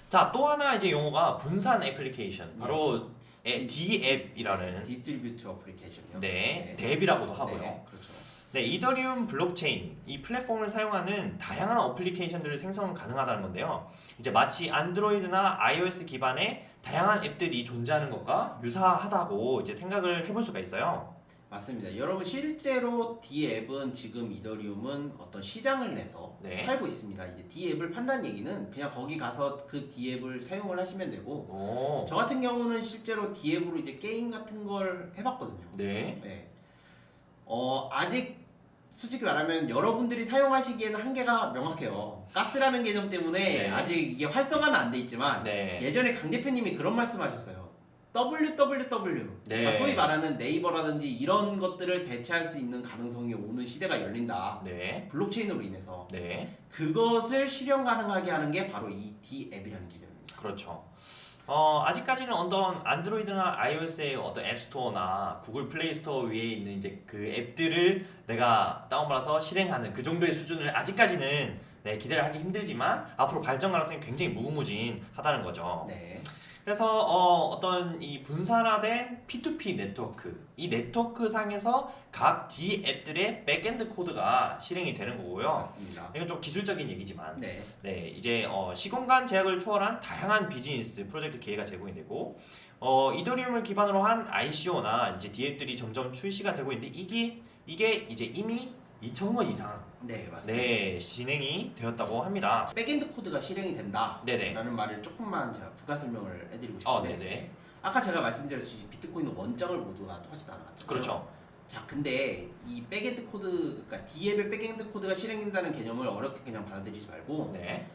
자, 또 하나 이제 용어가 분산 애플리케이션, 바로 DApp이라는 디스트리뷰트 어플리케이션이요. 네, 앱이라고도 하고요. 네, 그렇죠. 네, 이더리움 블록체인 이 플랫폼을 사용하는 다양한 어플리케이션들을 생성 가능하다는 건데요. 이제 마치 안드로이드나 iOS 기반의 다양한 앱들이 존재하는 것과 유사하다고 이제 생각을 해볼 수가 있어요. 맞습니다. 여러분 실제로 D앱은 지금 이더리움은 어떤 시장을 내서 네. 팔고 있습니다. 이제 D앱을 판다는 얘기는 그냥 거기 가서 그 D앱을 사용을 하시면 되고 오, 저 같은 경우는 실제로 D앱으로 이제 게임 같은 걸 해봤거든요. 네, 네. 아직 솔직히 말하면 여러분들이 사용하시기에는 한계가 명확해요. 가스라는 개념 때문에 네. 아직 이게 활성화는 안 돼 있지만 네, 예전에 강 대표님이 그런 말씀하셨어요. www. 네. 그러니까 소위 말하는 네이버라든지 이런 것들을 대체할 수 있는 가능성이 오는 시대가 열린다. 네, 블록체인으로 인해서 네, 그것을 실현 가능하게 하는 게 바로 이 D앱이라는 개념입니다. 그렇죠. 아직까지는 어떤 안드로이드나 iOS의 어떤 앱스토어나 구글 플레이 스토어 위에 있는 이제 그 앱들을 내가 다운받아서 실행하는 그 정도의 수준을 아직까지는 기대를 하기 힘들지만 앞으로 발전 가능성이 굉장히 무궁무진하다는 거죠. 네. 그래서 어떤 이 분산화된 P2P 네트워크, 이 네트워크 상에서 각 D 앱들의 백엔드 코드가 실행이 되는 거고요. 맞습니다. 이건 좀 기술적인 얘기지만 네. 이제 시공간 제약을 초월한 다양한 비즈니스 프로젝트 기회가 제공이 되고 이더리움을 기반으로 한 ICO나 이제 D앱들이 점점 출시가 되고 있는데 이게 이제 이미 2,000건 이상 네, 맞습니다. 네, 진행이 되었다고 합니다. 백엔드 코드가 실행이 된다라는 네네. 말을 조금만 제가 부가 설명을 해드리고 어, 싶은데 네네. 아까 제가 말씀드렸듯이 비트코인은 원장을 모두 다 똑같이 나눠갔잖아요. 그렇죠. 자, 근데 이 백엔드 코드, 그러니까 D앱의 백엔드 코드가 실행된다는 개념을 어렵게 그냥 받아들이지 말고 네.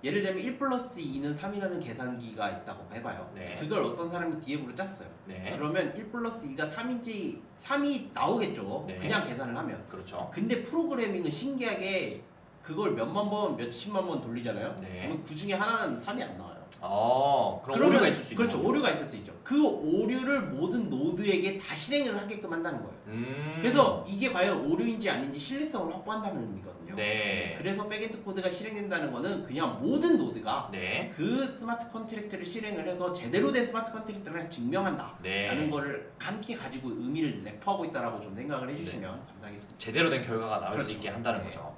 예를 들면 1 플러스 2는 3이라는 계산기가 있다고 해봐요. 네. 그걸 어떤 사람이 D앱으로 짰어요. 네. 그러면 1 플러스 2가 3인지 3이 나오겠죠. 네. 그냥 계산을 하면. 그렇죠. 근데 프로그래밍은 신기하게 그걸 몇만 번, 몇십만 번 돌리잖아요. 네. 그러면 그 중에 하나는 3이 안 나와요. 그럼 그러면- 오류가 있을 수 있는 그렇죠. 거죠. 오류가 있을 수 있죠. 그 오류를 모든 노드에게 다 실행을 하게끔 한다는 거예요. 음. 그래서 이게 과연 오류인지 아닌지 신뢰성을 확보한다는 의미거든요. 네. 그래서 백엔드 코드가 실행된다는 거는 그냥 모든 노드가 네. 그 스마트 컨트랙트를 실행을 해서 제대로 된 스마트 컨트랙트를 증명한다. 라는 네. 거를 함께 가지고 의미를 내포하고 있다라고 좀 생각을 해주시면 감사하겠습니다. 제대로 된 결과가 나올 그렇죠. 수 있게 한다는 네. 거죠.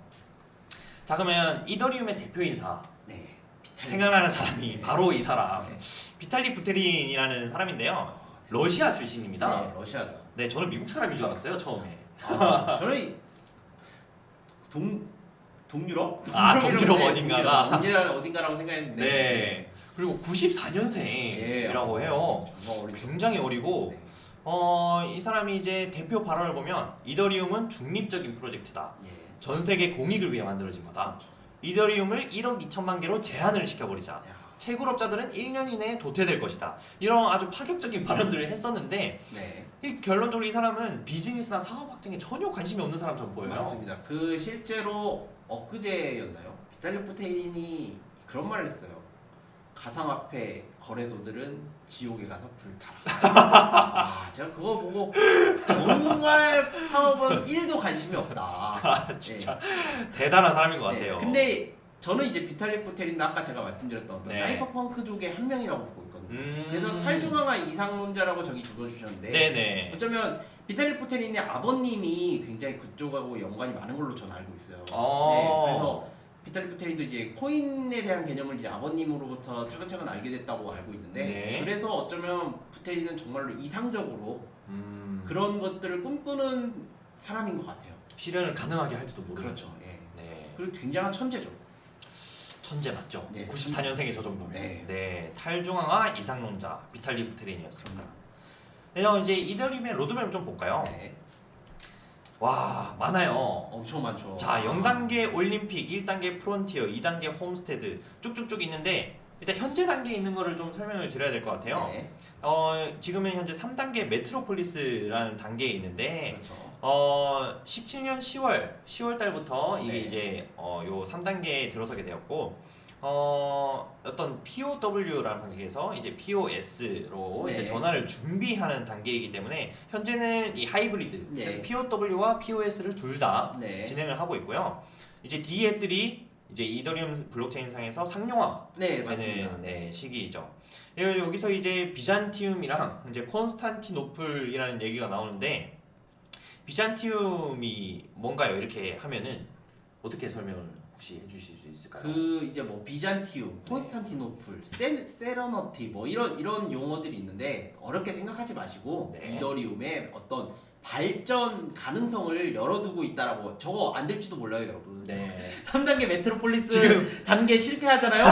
자, 그러면 이더리움의 대표인사 네. 비탈. 생각나는 사람이 네. 바로 이 사람 네. 비탈리 부테린이라는 사람인데요. 러시아 출신입니다. 네, 러시아죠. 네, 저는 미국 사람인 줄 알았어요 처음에. 저는 동유럽? 동유럽 어딘가가. 동유럽 어딘가라고 생각했는데. 네. 그리고 94년생이라고 해요. 정말 어리죠. 굉장히 어리고 네. 이 사람이 이제 대표 발언을 보면 이더리움은 중립적인 프로젝트다. 예. 전 세계 공익을 위해 만들어진 거다. 이더리움을 1억 2천만 개로 제한을 시켜버리자. 야, 채굴업자들은 1년 이내에 도태될 것이다. 이런 아주 파격적인 발언들을 했었는데 네. 결론적으로 이 사람은 비즈니스나 사업 확장에 전혀 관심이 없는 사람처럼 보여요. 맞습니다. 그 실제로 엊그제였나요? 비탈리 부테린이 그런 말을 했어요. 가상화폐 거래소들은 지옥에 가서 불타라. 제가 그거 보고 정말 사업은 1도 관심이 없다. 진짜 대단한 사람인 것 네. 같아요. 근데 저는 이제 비탈리 부테린은 아까 제가 말씀드렸던 어떤 네. 사이버펑크족의 한 명이라고 보고 있거든요. 그래서 그래서 탈중앙화 이상론자라고 저기 적어주셨는데 네네. 어쩌면 비탈리 부테린의 아버님이 굉장히 그쪽하고 연관이 많은 걸로 저는 알고 있어요. 네, 어. 그래서 비탈리 부테린도 이제 코인에 대한 개념을 이제 아버님으로부터 차근차근 알게 됐다고 알고 있는데 네. 그래서 어쩌면 부테린은 정말로 이상적으로 음, 그런 것들을 꿈꾸는 사람인 것 같아요. 실현을 가능하게 할지도 모르죠. 그렇죠. 예. 네. 그리고 굉장한 천재죠. 천재 맞죠? 네. 94년생이 저 정도면. 네. 네. 탈중앙화 이상론자 비탈리 부테린이었습니다. 네, 이제 이더리움의 로드맵을 좀 볼까요? 네. 와, 많아요. 엄청 많죠. 자, 0단계 올림픽, 1단계 프론티어, 2단계 홈스테드 쭉쭉쭉 있는데 일단 현재 단계에 있는 거를 좀 설명을 드려야 될 것 같아요. 네. 지금은 현재 3단계 메트로폴리스라는 단계에 있는데 그렇죠. 17년 10월 달부터 이게 네. 이제 요 3단계에 들어서게 되었고 어떤 POW라는 방식에서 이제 POS로 네. 이제 전환을 준비하는 단계이기 때문에 현재는 이 하이브리드 네. 그래서 POW와 POS를 둘 다 네. 진행을 하고 있고요. 이제 D 앱들이 이제 이더리움 블록체인 상에서 상용화 네, 맞습니다. 되는 시기이죠. 여기서 이제 비잔티움이랑 이제 콘스탄티노플이라는 얘기가 나오는데 비잔티움이 뭔가요? 이렇게 하면은 어떻게 설명을 혹시 해주실 수 있을까요? 그 이제 뭐 비잔티움, 콘스탄티노플, 세러너티 뭐 이런 용어들이 있는데 어렵게 생각하지 마시고 네. 이더리움의 어떤 발전 가능성을 열어두고 있다라고 저거 안 될지도 몰라요, 여러분. 네. 3단계 메트로폴리스 지금- 단계 실패하잖아요.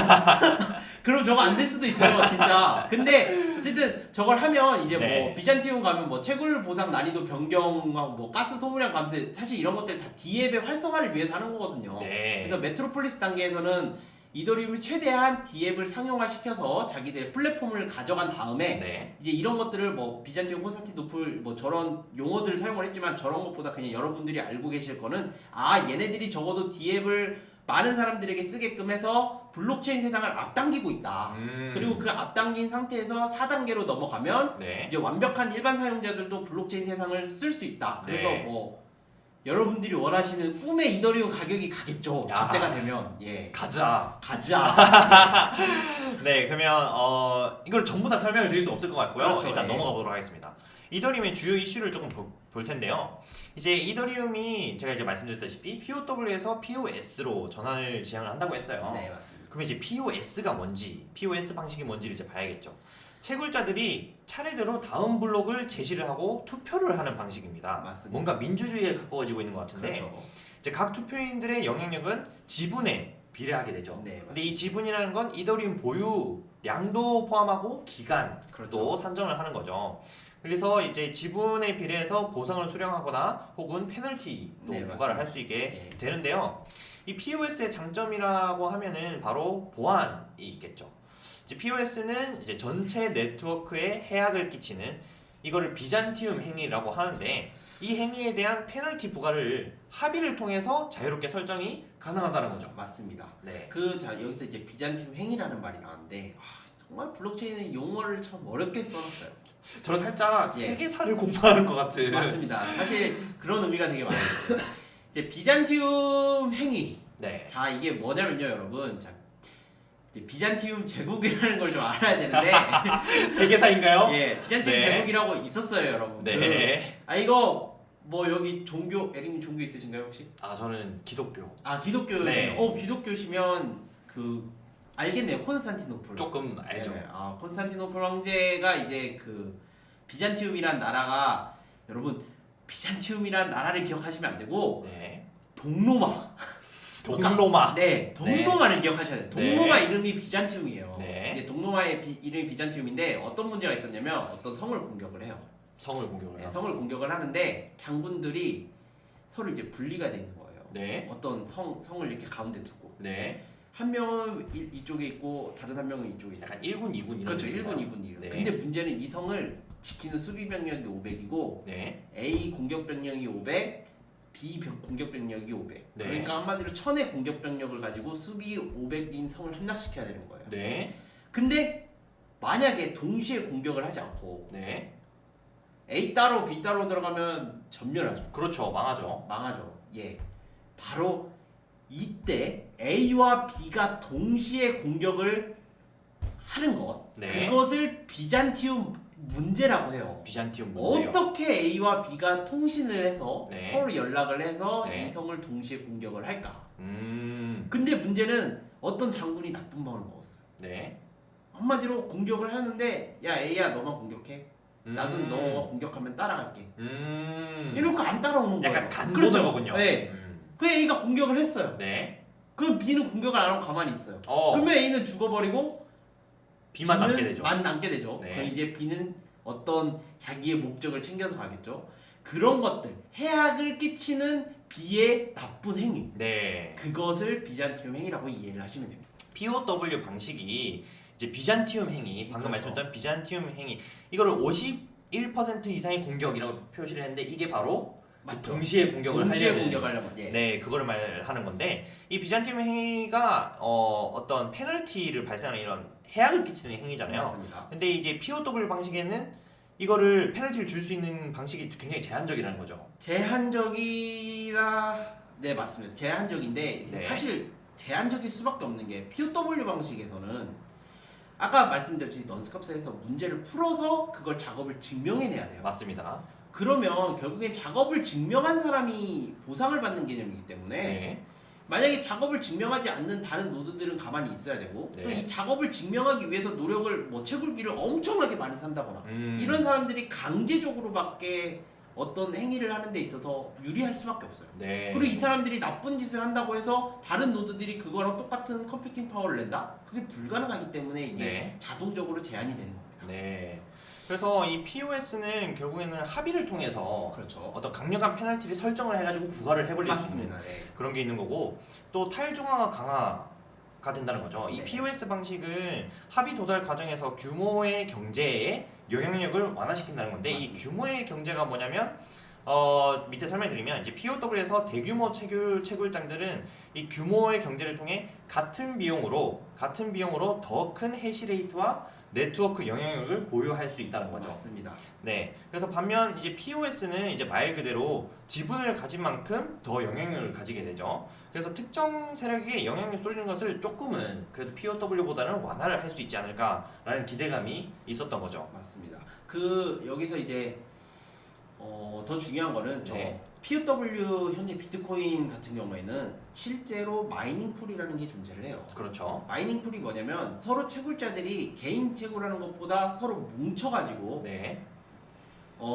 그럼 저거 안 될 수도 있어요, 진짜. 근데 어쨌든 저걸 하면 이제 네. 뭐 비잔티움 가면 뭐 채굴 보상 난이도 변경하고 뭐 가스 소모량 감소 사실 이런 것들 다 D앱의 활성화를 위해서 하는 거거든요. 네. 그래서 메트로폴리스 단계에서는 이더리움을 최대한 D앱을 상용화시켜서 자기들의 플랫폼을 가져간 다음에 네. 이제 이런 것들을 뭐 비잔티움, 콘스탄티노플 뭐 저런 용어들을 사용을 했지만 저런 것보다 그냥 여러분들이 알고 계실 거는 얘네들이 적어도 D앱을 많은 사람들에게 쓰게끔 해서 블록체인 세상을 앞당기고 있다. 그리고 그 앞당긴 상태에서 4단계로 넘어가면 네. 이제 완벽한 일반 사용자들도 블록체인 세상을 쓸 수 있다. 그래서 네. 뭐 여러분들이 원하시는 꿈의 이더리움 가격이 가겠죠. 야. 저때가 되면 가자. 가자. 네, 그러면 이걸 전부 다 설명을 드릴 수 없을 것 같고요. 그렇죠, 일단 예. 넘어가 보도록 하겠습니다. 이더리움의 주요 이슈를 조금 볼 텐데요. 이제 이더리움이 제가 이제 말씀드렸다시피 POW에서 POS로 전환을 지향을 한다고 했어요. 네, 맞습니다. 그럼 이제 POS가 뭔지, POS 방식이 뭔지를 이제 봐야겠죠. 채굴자들이 차례대로 다음 블록을 제시를 하고 투표를 하는 방식입니다. 맞습니다. 뭔가 민주주의에 가까워지고 있는 것 같은데 그렇죠. 이제 각 투표인들의 영향력은 지분에 비례하게 되죠. 네, 근데 이 지분이라는 건 이더리움 보유량도 포함하고 기간도 그렇죠. 산정을 하는 거죠. 그래서 이제 지분에 비례해서 보상을 수령하거나 혹은 페널티도 네, 부과를 맞습니다. 할 수 있게 네. 되는데요. 이 POS의 장점이라고 하면은 바로 보안이 있겠죠. 이제 POS는 이제 전체 네트워크에 해악을 끼치는 이거를 비잔티움 행위라고 하는데 이 행위에 대한 페널티 부과를 합의를 통해서 자유롭게 설정이 가능하다는 거죠. 맞습니다. 네. 자 여기서 이제 비잔티움 행위라는 말이 나왔는데 정말 블록체인은 용어를 참 어렵게 써놨어요. 저는 살짝 예. 세계사를 공부하는 것 같은. 맞습니다. 사실 그런 의미가 되게 많아요. 이제 비잔티움 행위. 네. 자 이게 뭐냐면요, 여러분. 자 이제 비잔티움 제국이라는 걸 좀 알아야 되는데, 세계사인가요? 예, 비잔티움 네. 제국이라고 있었어요, 여러분. 네. 이거 뭐 여기 종교, 에릭님 종교 있으신가요 혹시? 아 저는 기독교. 기독교시면, 네. 기독교시면 알겠네요, 콘스탄티노플. 조금 알죠. 네, 콘스탄티노플 황제가 이제 비잔티움이란 나라가, 여러분 비잔티움이란 나라를 기억하시면 안 되고 네. 동로마. 동로마. 네, 동로마를 기억하셔야 돼요. 동로마 네. 이름이 비잔티움이에요. 네. 이제 동로마의 이름이 비잔티움인데 어떤 문제가 있었냐면 어떤 성을 공격을 해요. 성을 공격을 네, 해요. 성을 공격을 하는데 장군들이 서로 이제 분리가 되는 거예요. 네. 어떤 성을 이렇게 가운데 두고 네. 한 명은 이쪽에 있고 다른 한 명은 이쪽에 있어요. 약간 1군, 2군 이런. 그렇죠. 느낌인가요? 1군, 2군이에요. 네. 근데 문제는 이 성을 지키는 수비 병력이 500이고 네. A 공격 병력이 500, B 공격 병력이 500. 네. 그러니까 한마디로 1000의 공격 병력을 가지고 수비 500인 성을 함락시켜야 되는 거예요. 네. 근데 만약에 동시에 공격을 하지 않고 네. A 따로 B 따로 들어가면 전멸하죠. 그렇죠. 망하죠. 망하죠. 예. 바로 이때 A와 B가 동시에 공격을 하는 것, 네. 그것을 비잔티움 문제라고 해요. 비잔티움 문제요. 어떻게 A와 B가 통신을 해서 네. 서로 연락을 해서 네. 이 성을 동시에 공격을 할까? 음. 근데 문제는 어떤 장군이 나쁜 마음을 먹었어요. 네. 한마디로 공격을 하는데, 야 A야 너만 공격해. 나도 너가 공격하면 따라갈게. 이러고 안 따라오는 거예요. 약간 간 그렇죠. 보는 거군요. 네. 그 A가 공격을 했어요. 네. 그럼 B는 공격을 안 하고 가만히 있어요. 그러면 A는 죽어버리고 B만 남게 되죠. 남게 되죠. 네. 그럼 이제 B는 어떤 자기의 목적을 챙겨서 가겠죠. 그런 것들, 해악을 끼치는 B의 나쁜 행위, 네. 그것을 비잔티움 행위라고 이해를 하시면 됩니다. POW 방식이 이제 비잔티움 행위, 방금 그렇죠. 말씀드렸던 비잔티움 행위, 이거를 51% 이상의 공격이라고 표시를 했는데 이게 바로 맞죠? 동시에 공격을 동시에 하려는 공격하려면 예. 네, 그거를 말하는 건데 이 비잔티움 행위가 어떤 페널티를 발생하는 이런 해악을 끼치는 행위잖아요. 맞습니다. 근데 이제 POW 방식에는 이거를 페널티를 줄 수 있는 방식이 굉장히 제한적이라는 거죠. 제한적이라, 네 맞습니다. 제한적인데 네. 사실 제한적일 수밖에 없는 게 POW 방식에서는 아까 말씀드렸듯이 넌스캅스에서 문제를 풀어서 그걸 작업을 증명해내야 돼요. 맞습니다. 그러면 결국엔 작업을 증명한 사람이 보상을 받는 개념이기 때문에 네. 만약에 작업을 증명하지 않는 다른 노드들은 가만히 있어야 되고 네. 또 이 작업을 증명하기 위해서 노력을 채굴기를 엄청나게 많이 산다거나 이런 사람들이 강제적으로밖에 어떤 행위를 하는 데 있어서 유리할 수밖에 없어요. 네. 그리고 이 사람들이 나쁜 짓을 한다고 해서 다른 노드들이 그거랑 똑같은 컴퓨팅 파워를 낸다? 그게 불가능하기 때문에 이게 네. 자동적으로 제한이 되는 겁니다. 네. 그래서 이 POS는 결국에는 합의를 통해서 그렇죠. 어떤 강력한 페널티를 설정을 해가지고 부과를 해버릴 수 있는 맞습니다. 네. 그런 게 있는 거고 또 탈중앙화 강화가 된다는 거죠. 이 네. POS 방식은 합의 도달 과정에서 규모의 경제에 영향력을 완화시킨다는 건데 맞습니다. 이 규모의 경제가 뭐냐면 밑에 설명드리면 이제 POW에서 대규모 채굴장들은 이 규모의 경제를 통해 같은 비용으로 더 큰 해시레이트와 네트워크 영향력을 보유할 수 있다는 거죠. 맞습니다. 네. 그래서 반면 이제 POS는 이제 말 그대로 지분을 가진 만큼 더 영향력을 가지게 되죠. 그래서 특정 세력에게 영향력 쏠리는 것을 조금은 그래도 POW보다는 완화를 할 수 있지 않을까라는 기대감이 있었던 거죠. 맞습니다. 여기서 이제 더 중요한 거는 네. POW 현재 비트코인 같은 경우에는 실제로 마이닝 풀이라는 게 존재를 해요. 그렇죠. 마이닝 풀이 뭐냐면 서로 채굴자들이 개인 채굴하는 것보다 서로 뭉쳐가지고 네.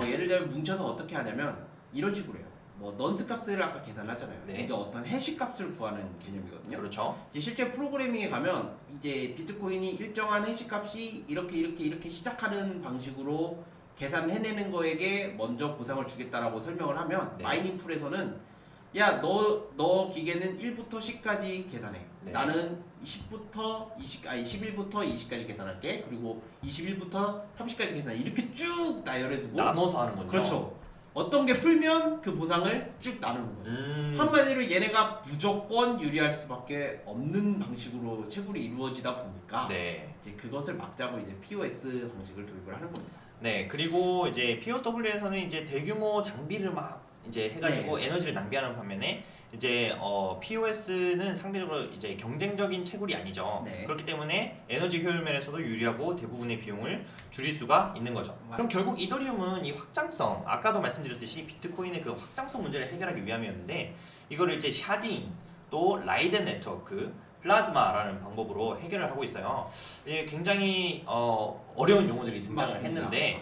예를 들면 뭉쳐서 어떻게 하냐면 이런 식으로 해요. 뭐 넌스 값을 아까 계산하잖아요. 네. 이게 어떤 해시 값을 구하는 개념이거든요. 그렇죠. 이제 실제 프로그래밍에 가면 이제 비트코인이 일정한 해시 값이 이렇게 시작하는 방식으로 계산해내는 거에게 먼저 보상을 주겠다라고 설명을 하면 네. 마이닝 풀에서는 야 너 기계는 1부터 10까지 계산해. 네. 나는 11부터 20까지 계산할게. 그리고 21부터 30까지 계산해. 이렇게 쭉 나열해두고 나눠서 하는군요. 그렇죠. 어떤 게 풀면 그 보상을 쭉 나누는 거죠. 한마디로 얘네가 무조건 유리할 수밖에 없는 방식으로 채굴이 이루어지다 보니까 네. 이제 그것을 막자고 이제 POS 방식을 도입을 하는 겁니다. 네, 그리고 이제 POW에서는 이제 대규모 장비를 막 이제 해가지고 에너지를 낭비하는 반면에 이제 POS는 상대적으로 이제 경쟁적인 채굴이 아니죠. 네. 그렇기 때문에 에너지 효율 면에서도 유리하고 대부분의 비용을 줄일 수가 있는 거죠. 그럼 결국 이더리움은 이 확장성, 아까도 말씀드렸듯이 비트코인의 그 확장성 문제를 해결하기 위함이었는데 이거를 이제 샤딩, 또 라이덴 네트워크, 플라즈마라는 방법으로 해결을 하고 있어요. 이게 굉장히 어려운 용어들이 등장을 맞습니다. 했는데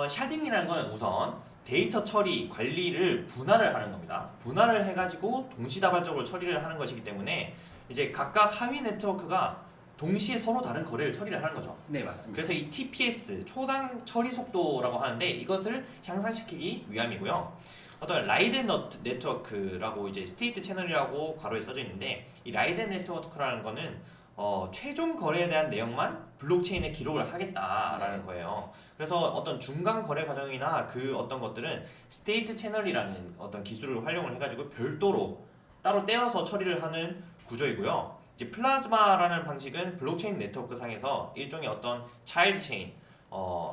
샤딩이라는 건 우선 데이터 처리, 관리를 분할을 하는 겁니다. 분할을 해가지고 동시다발적으로 처리를 하는 것이기 때문에 이제 각각 하위 네트워크가 동시에 서로 다른 거래를 처리를 하는 거죠. 네, 맞습니다. 그래서 이 TPS, 초당 처리 속도라고 하는데 이것을 향상시키기 위함이고요. 어떤 라이덴 네트워크라고 이제 스테이트 채널이라고 괄호에 써져 있는데 이 라이덴 네트워크라는 거는 최종 거래에 대한 내용만 블록체인에 기록을 하겠다라는 거예요. 그래서 어떤 중간 거래 과정이나 그 어떤 것들은 스테이트 채널이라는 어떤 기술을 활용을 해가지고 별도로 따로 떼어서 처리를 하는 구조이고요. 이제 플라즈마라는 방식은 블록체인 네트워크 상에서 일종의 어떤 차일드 체인,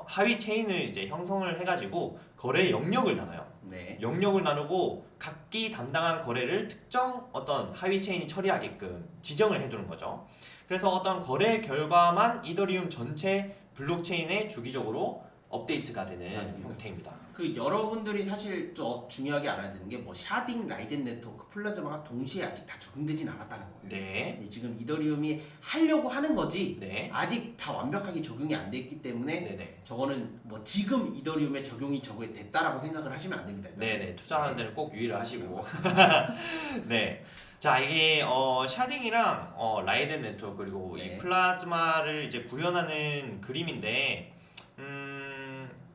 하위 체인을 이제 형성을 해가지고 거래 영역을 나눠요. 네. 영역을 나누고 각기 담당한 거래를 특정 어떤 하위 체인이 처리하게끔 지정을 해두는 거죠. 그래서 어떤 거래 결과만 이더리움 전체 블록체인에 주기적으로 업데이트가 되는 맞습니다. 형태입니다. 그 여러분들이 사실 좀 중요하게 알아야 되는 게 뭐 샤딩, 라이덴 네트워크, 플라즈마가 동시에 아직 다 적용되진 않았다는 거예요. 네, 지금 이더리움이 하려고 하는 거지 네, 아직 다 완벽하게 적용이 안 돼 있기 때문에 네, 네, 저거는 뭐 지금 이더리움에 적용이 됐다라고 생각을 하시면 안 됩니다. 일단. 네, 네. 투자하는 데는 꼭 유의를 하시고. 네. 자, 이게 샤딩이랑 라이덴 네트워크 그리고 네. 이 플라즈마를 이제 구현하는 그림인데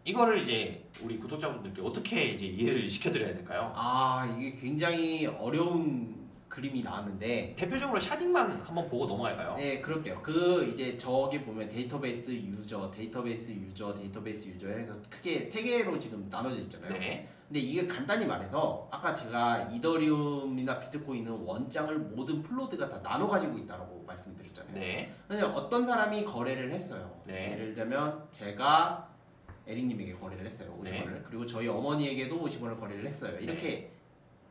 이거를 이제 우리 구독자분들께 어떻게 이제 이해를 시켜드려야 될까요? 아, 이게 굉장히 어려운 그림이 나왔는데 대표적으로 샤딩만 한번 보고 넘어갈까요? 네, 그럴게요. 그 이제 저기 보면 데이터베이스 유저, 데이터베이스 유저, 데이터베이스 유저 해서 크게 세 개로 지금 나눠져 있잖아요. 네, 근데 이게 간단히 말해서 아까 제가 이더리움이나 비트코인은 원장을 모든 플로드가 다 나눠 가지고 있다라고 말씀을 드렸잖아요. 네, 근데 어떤 사람이 거래를 했어요. 네. 예를 들면 제가 에릭님에게 거래를 했어요. 50원을. 네. 그리고 저희 어머니에게도 50원을 거래를 했어요. 이렇게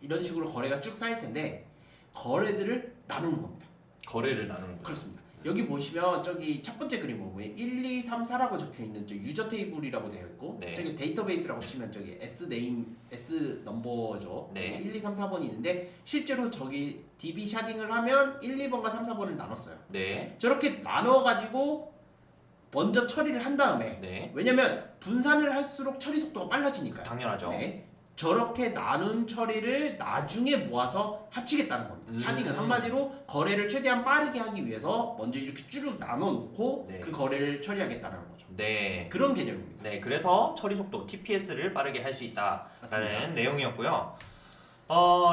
이런 식으로 거래가 쭉 쌓일 텐데 거래들을 나누는 겁니다. 거래를 나누는 거죠. 그렇습니다. 여기 보시면 저기 첫 번째 그림 보면 1, 2, 3, 4라고 적혀 있는 저 유저 테이블이라고 되어 있고 네. 저기 데이터베이스라고 치면 저기 S 네임 S 넘버죠. 네. 1, 2, 3, 4번이 있는데 실제로 저기 DB 샤딩을 하면 1, 2번과 3, 4번을 나눴어요. 네, 저렇게 나눠 가지고 먼저 처리를 한 다음에 네. 왜냐면 분산을 할수록 처리 속도가 빨라지니까요. 당연하죠. 네. 저렇게 나눈 처리를 나중에 모아서 합치겠다는 겁니다. 샤딩은 한마디로 거래를 최대한 빠르게 하기 위해서 먼저 이렇게 쭉 나눠놓고 네. 그 거래를 처리하겠다는 거죠. 네. 그런 개념입니다. 네, 그래서 처리 속도 TPS를 빠르게 할 수 있다라는 맞습니다. 내용이었고요.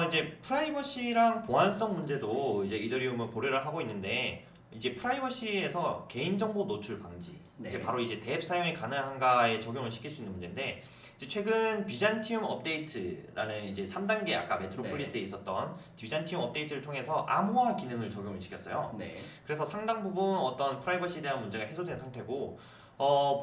이제 프라이버시랑 보안성 문제도 이제 이더리움은 고려를 하고 있는데 이제 프라이버시에서 개인정보 노출 방지 네. 이제 바로 이제 대앱 사용이 가능한가에 적용을 시킬 수 있는 문제인데 이제 최근 비잔티움 업데이트라는 이제 3단계 아까 메트로폴리스에 있었던 비잔티움 업데이트를 통해서 암호화 기능을 적용을 시켰어요. 네. 그래서 상당 부분 어떤 프라이버시에 대한 문제가 해소된 상태고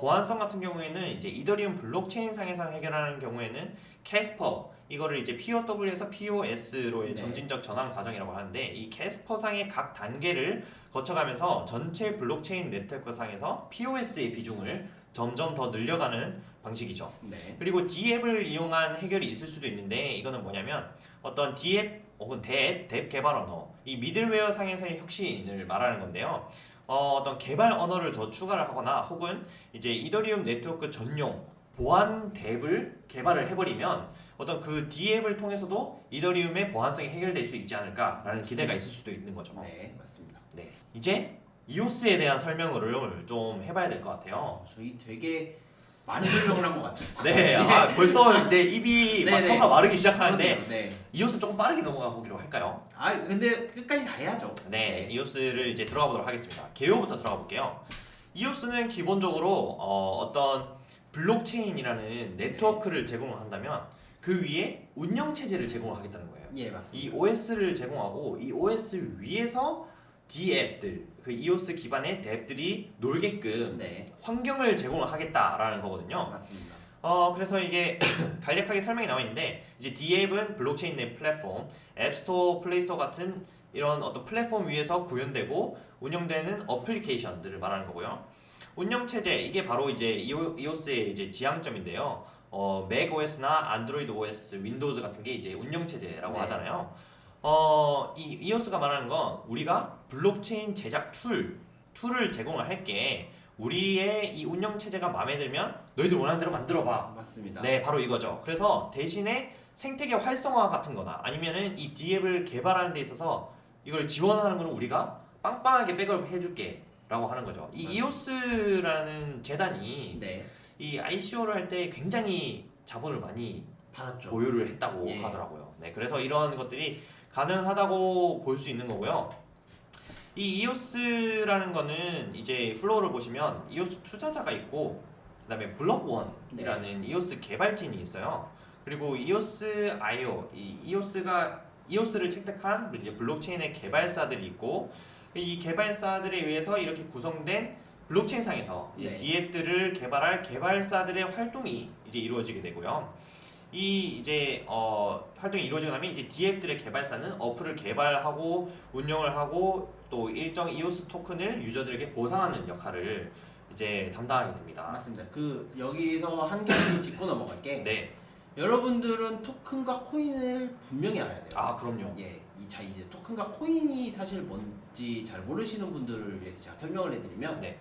보안성 같은 경우에는 이제 이더리움 블록체인 상에서 해결하는 경우에는 캐스퍼 이거를 이제 POW에서 POS로의 네. 점진적 전환 과정이라고 하는데 이 캐스퍼 상의 각 단계를 거쳐가면서 전체 블록체인 네트워크 상에서 POS의 비중을 점점 더 늘려가는 방식이죠. 네. 그리고 D앱을 이용한 해결이 있을 수도 있는데 이거는 뭐냐면 어떤 D앱 혹은 대앱 개발 언어 이 미들웨어 상에서의 혁신을 말하는 건데요. 어떤 개발 언어를 더 추가를 하거나 혹은 이제 이더리움 네트워크 전용 보안 앱을 개발을 해버리면 어떤 그 D앱을 통해서도 이더리움의 보안성이 해결될 수 있지 않을까라는 기대가 있을 수도 있는 거죠. 네, 맞습니다. 네, 이제 이오스에 대한 설명을 좀 해봐야 될 것 같아요. 저희 되게 많은 설명을 한 것 같아요. 네, 벌써 이제 입이 막 네네. 혀가 마르기 시작하는데 네. 이오스 조금 빠르게 넘어가 보기로 할까요? 근데 끝까지 다 해야죠. 네, 이오스를 이제 들어가 보도록 하겠습니다. 개요부터 들어가 볼게요. 이오스는 기본적으로 어떤 블록체인이라는 네트워크를 제공을 한다면 그 위에 운영 체제를 제공을 하겠다는 거예요. 예, 이 맞습니다. OS를 제공하고 이 OS 위에서 D앱들, 그 이오스 기반의 앱들이 놀게끔 네, 환경을 제공을 하겠다라는 거거든요. 맞습니다. 그래서 이게 간략하게 설명이 나와 있는데 이제 D앱은 블록체인 내 플랫폼, 앱스토어, 플레이스토어 같은 이런 어떤 플랫폼 위에서 구현되고 운영되는 어플리케이션들을 말하는 거고요. 운영 체제 이게 바로 이제 이오스의 이제 지향점인데요. 맥OS나 안드로이드 OS, 윈도우즈 같은 게 이제 운영 체제라고 네. 하잖아요. 이 이오스가 말하는 건 우리가 블록체인 제작 툴을 제공을 할게. 우리의 이 운영 체제가 마음에 들면 너희들 원하는 대로 만들어 봐. 맞습니다. 네, 바로 이거죠. 그래서 대신에 생태계 활성화 같은 거나 아니면은 이 D앱을 개발하는 데 있어서 이걸 지원하는 거는 우리가 빵빵하게 백업 해줄게 라고 하는 거죠. 이 맞습니다. 이오스라는 재단이 네, 이 ICO를 할 때 굉장히 자본을 많이 받았죠. 보유를 했다고 예. 하더라고요. 네, 그래서 이런 것들이 가능하다고 볼 수 있는 거고요. 이 이오스라는 거는 이제 플로우를 보시면 이오스 투자자가 있고 그다음에 블록원이라는 이오스 개발진이 있어요. 그리고 이오스 IO, 이 이오스를 채택한 이제 블록체인의 개발사들이 있고 이 개발사들에 의해서 이렇게 구성된 블록체인상에서 이제 네. D앱들을 개발할 개발사들의 활동이 이제 이루어지게 되고요. 이 이제 활동이 이루어지고 나면 이제 D앱들의 개발사는 어플을 개발하고 운영을 하고 또 일정 이오스 토큰을 유저들에게 보상하는 역할을 이제 담당하게 됩니다. 맞습니다. 여기서 한 가지 짚고 넘어갈게. 네, 여러분들은 토큰과 코인을 분명히 알아야 돼요. 그럼요. 예, 이제 토큰과 코인이 사실 뭔지 잘 모르시는 분들을 위해서 제가 설명을 해드리면, 네.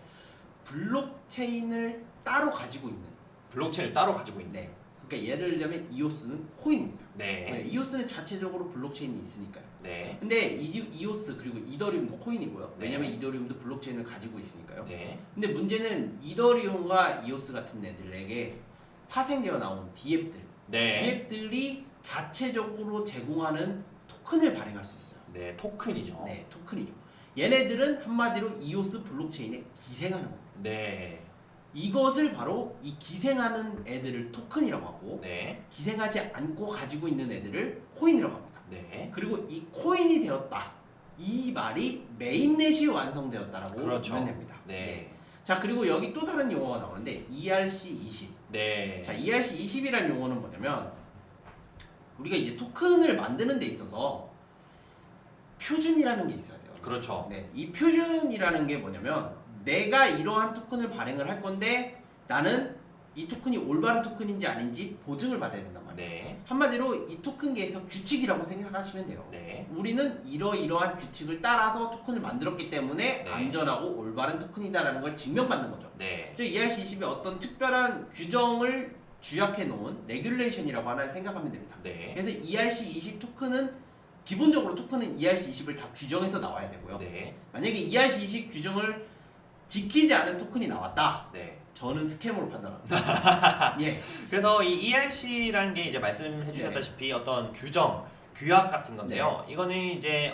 블록체인을 따로 가지고 있는. 블록체인을 따로 가지고 있는. 네. 그러니까 예를 들자면 이오스는 코인입니다. 네, 네, 이오스는 자체적으로 블록체인이 있으니까요. 네, 근데 이오스 그리고 이더리움도 코인이고요. 네. 왜냐면 이더리움도 블록체인을 가지고 있으니까요. 네, 근데 문제는 이더리움과 이오스 같은 애들에게 파생되어 나온 D앱들, 네, D앱들이 자체적으로 제공하는 토큰을 발행할 수 있어요. 네, 토큰이죠. 네, 토큰이죠. 얘네들은 한마디로 이오스 블록체인에 기생하는 겁니다. 네, 이것을 바로 이 기생하는 애들을 토큰이라고 하고, 네, 기생하지 않고 가지고 있는 애들을 코인이라고 합니다. 네, 그리고 이 코인이 되었다, 이 말이 메인넷이 완성되었다라고 그렇죠. 보면 됩니다. 예. 네, 자, 그리고 여기 또 다른 용어가 나오는데 ERC20. 네, 자, ERC20이라는 용어는 뭐냐면 우리가 이제 토큰을 만드는 데 있어서 표준이라는 게 있어야 돼요. 그렇죠. 네, 이 표준이라는 게 뭐냐면 내가 이러한 토큰을 발행을 할 건데 나는 이 토큰이 올바른 토큰인지 아닌지 보증을 받아야 된단 말이에요. 네, 한마디로 이 토큰계에서 규칙이라고 생각하시면 돼요. 네, 우리는 이러이러한 규칙을 따라서 토큰을 만들었기 때문에 네. 안전하고 올바른 토큰이다라는 걸 증명받는 거죠. 네, 저 ERC20이 어떤 특별한 규정을 주약해 놓은 레귤레이션이라고 하나 생각하면 됩니다. 네, 그래서 ERC20 토큰은 기본적으로 토큰은 ERC20을 다 규정해서 나와야 되고요. 네, 만약에 ERC20 규정을 지키지 않은 토큰이 나왔다. 네. 저는 스캐머로 판단합니다. 예, 그래서 이 ERC라는 게 이제 말씀해 주셨다시피 어떤 규정, 규약 같은 건데요. 이거는 이제